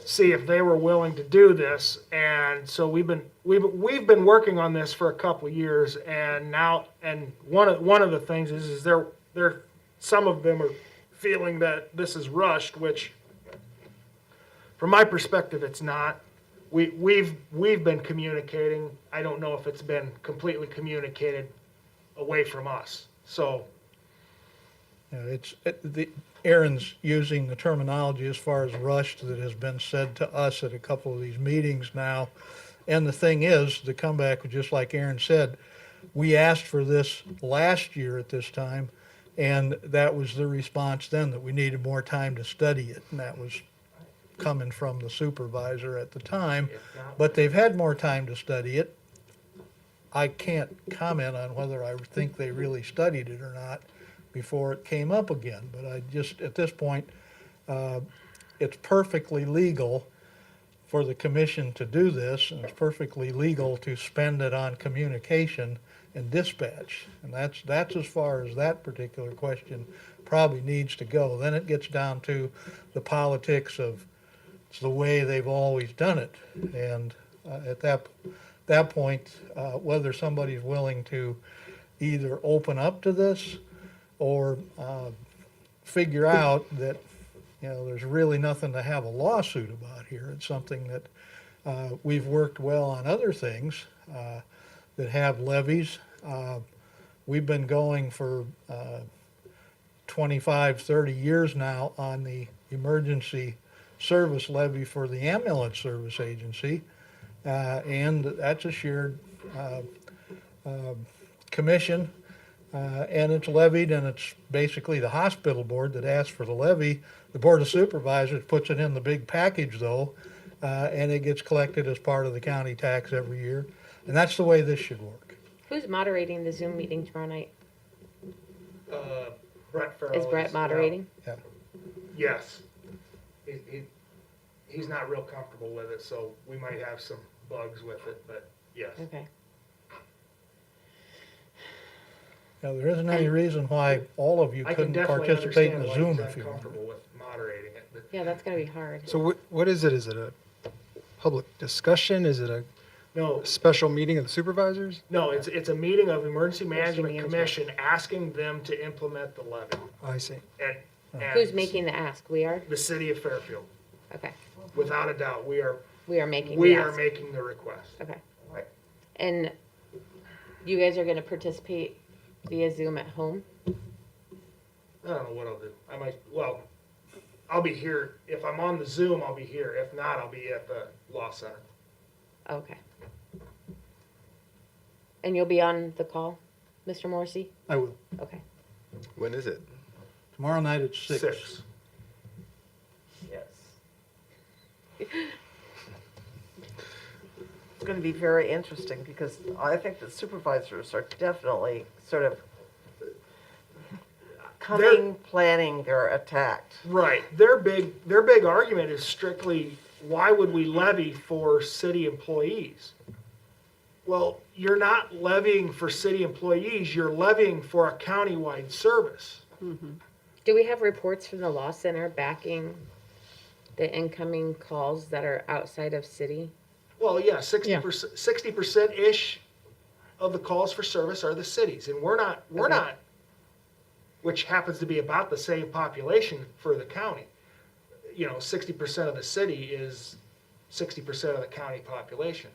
see if they were willing to do this. And so we've been working on this for a couple of years, and now, and one of the things is they're some of them are feeling that this is rushed, which from my perspective it's not. We've been communicating. I don't know if it's been completely communicated away from us. So Aaron's using the terminology as far as rushed that has been said to us at a couple of these meetings now. And the thing is, the comeback was just like Aaron said, we asked for this last year at this time, and that was the response then, that we needed more time to study it. And that was coming from the supervisor at the time. But they've had more time to study it. I can't comment on whether I think they really studied it or not before it came up again. But I just, at this point, it's perfectly legal for the commission to do this, and it's perfectly legal to spend it on communication and dispatch. And that's as far as that particular question probably needs to go. Then it gets down to the politics of it's the way they've always done it. And at that point, whether somebody's willing to either open up to this or figure out that, you know, there's really nothing to have a lawsuit about here. It's something that we've worked well on other things that have levies. We've been going for 25, 30 years now on the emergency service levy for the ambulance service agency. And that's a shared commission, and it's levied, and it's basically the hospital board that asks for the levy. The Board of Supervisors puts it in the big package, though, and it gets collected as part of the county tax every year. And that's the way this should work. Who's moderating the Zoom meeting tomorrow night? Brett Farrell Is Brett moderating? Yeah. Yes. He's not real comfortable with it, so we might have some bugs with it, but yes. Okay. Now, there isn't any reason why all of you I can couldn't definitely participate in the understand Zoom why if he's you wanted. uncomfortable with moderating it, but Yeah, that's gonna be hard. So what is it? Is it a public discussion? Is it a no, special meeting of the supervisors? no, it's a meeting of Emergency Management Management. Commission asking them to implement the levy. I see. And Who's making the ask? We are? the city of Fairfield. Okay. Without a doubt, we are making the ask. making the request. Okay. And you guys are gonna participate via Zoom at home? I don't know what I'll do. I might, well, I'll be here. If I'm on the Zoom, I'll be here. If not, I'll be at the law center. Okay. And you'll be on the call, Mr. Morrissey? I will. Okay. When is it? Tomorrow night at 6. 6. Yes. It's going to be very interesting because I think the supervisors are definitely sort of planning their attack. Right. Their big argument is strictly, why would we levy for city employees? Well, you're not levying for city employees, you're levying for a countywide service. Do we have reports from the law center backing the incoming calls that are outside of city? Well, yeah, 60%-ish of the calls for service are the cities, and we're not which happens to be about the same population for the county. 60% of the city is 60% of the county population.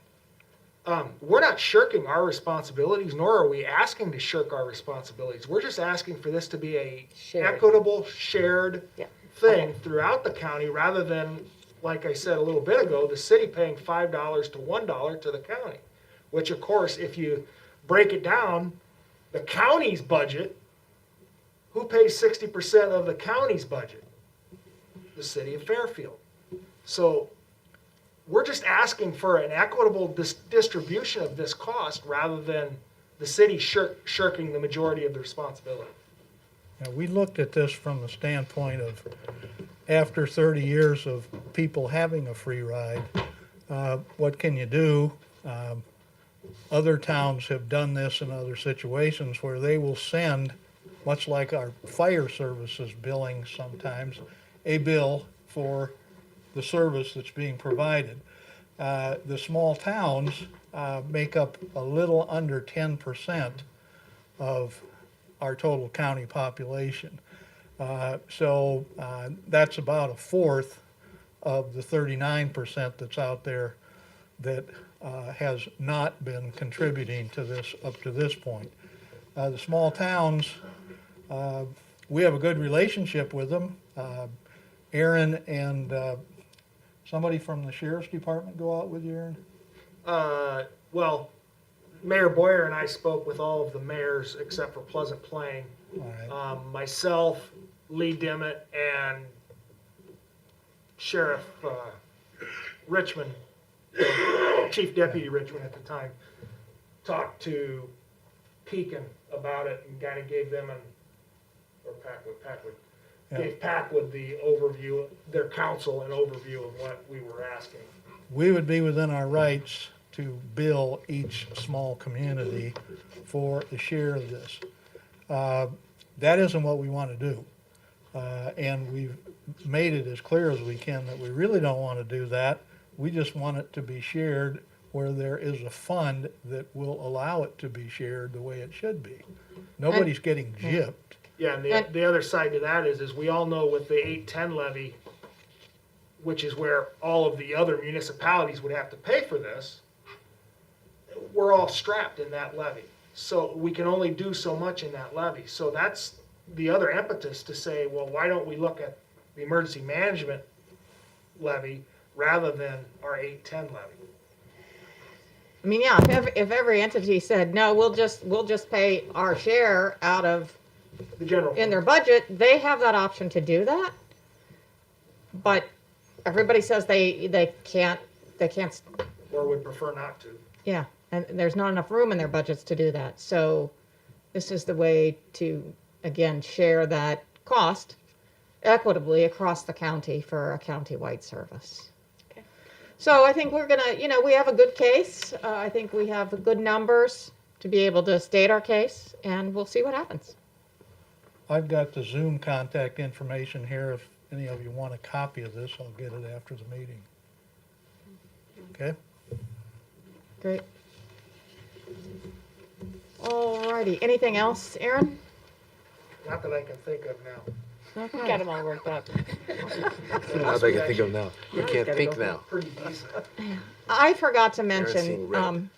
We're not shirking our responsibilities, nor are we asking to shirk our responsibilities. We're just asking for this to be a equitable, shared thing throughout the county, rather than, like I said a little bit ago, the city paying $5 to $1 to the county. Which, of course, if you break it down, the county's budget, who pays 60% of the county's budget? The city of Fairfield. So we're just asking for an equitable distribution of this cost, rather than the city shirking the majority of the responsibility. Now, we looked at this from the standpoint of, after 30 years of people having a free ride, what can you do? Other towns have done this in other situations where they will send, much like our fire services billing sometimes, a bill for the service that's being provided. The small towns make up a little under 10% of our total county population. So that's about a fourth of the 39% that's out there that has not been contributing to this up to this point. The small towns, we have a good relationship with them. Aaron and somebody from the sheriff's department go out with you, Aaron? Well, Mayor Boyer and I spoke with all of the mayors except for Pleasant Plain. All right. Myself, Lee Dimmitt, and Sheriff Richmond, Chief Deputy Richmond at the time, talked to Pekin about it and kind of gave them gave Packwood the overview, their counsel an overview of what we were asking. We would be within our rights to bill each small community for a share of this. That isn't what we want to do. And we've made it as clear as we can that we really don't want to do that. We just want it to be shared where there is a fund that will allow it to be shared the way it should be. Nobody's getting gypped. Yeah, and the other side to that is we all know with the 810 levy, which is where all of the other municipalities would have to pay for this, we're all strapped in that levy. So we can only do so much in that levy. So that's the other impetus to say, well, why don't we look at the emergency management levy rather than our 810 levy? I mean, yeah, if every entity said, no, we'll just pay our share out of the general in their budget, they have that option to do that. But everybody says they can't, or would prefer not to. yeah, and there's not enough room in their budgets to do that. So this is the way to, again, share that cost equitably across the county for a county-wide service. Okay. So I think we're gonna, we have a good case. I think we have good numbers to be able to state our case, and we'll see what happens. I've got the Zoom contact information here. If any of you want a copy of this, I'll get it after the meeting. Okay? Great. Alrighty, anything else, Aaron? Not that I can think of now. Okay. Got them all worked up. Not that I can think of now. You can't think now. Pretty decent. I forgot to Aaron's mention, seeing red.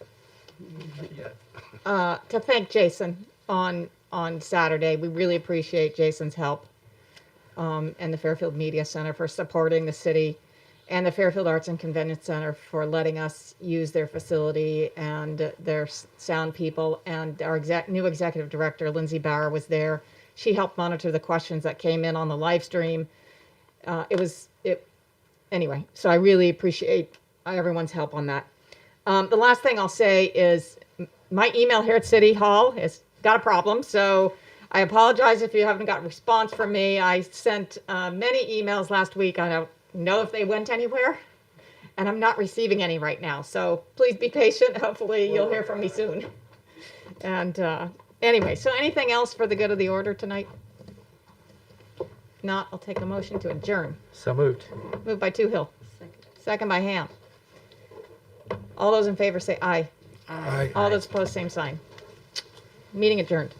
to thank Jason on Saturday. We really appreciate Jason's help, and the Fairfield Media Center for supporting the city, and the Fairfield Arts and Convention Center for letting us use their facility and their sound people. And our new executive director, Lindsay Bauer, was there. She helped monitor the questions that came in on the live stream. Anyway, so I really appreciate everyone's help on that. The last thing I'll say is my email here at City Hall has got a problem, so I apologize if you haven't got a response from me. I sent many emails last week. I don't know if they went anywhere, and I'm not receiving any right now. So please be patient. Hopefully you'll hear from me soon. And anyway, so anything else for the good of the order tonight? Not, I'll take a motion to adjourn. So moved. Moved by Toohill. Second by Ham. All those in favor say aye. Aye. All those opposed, same sign. Meeting adjourned.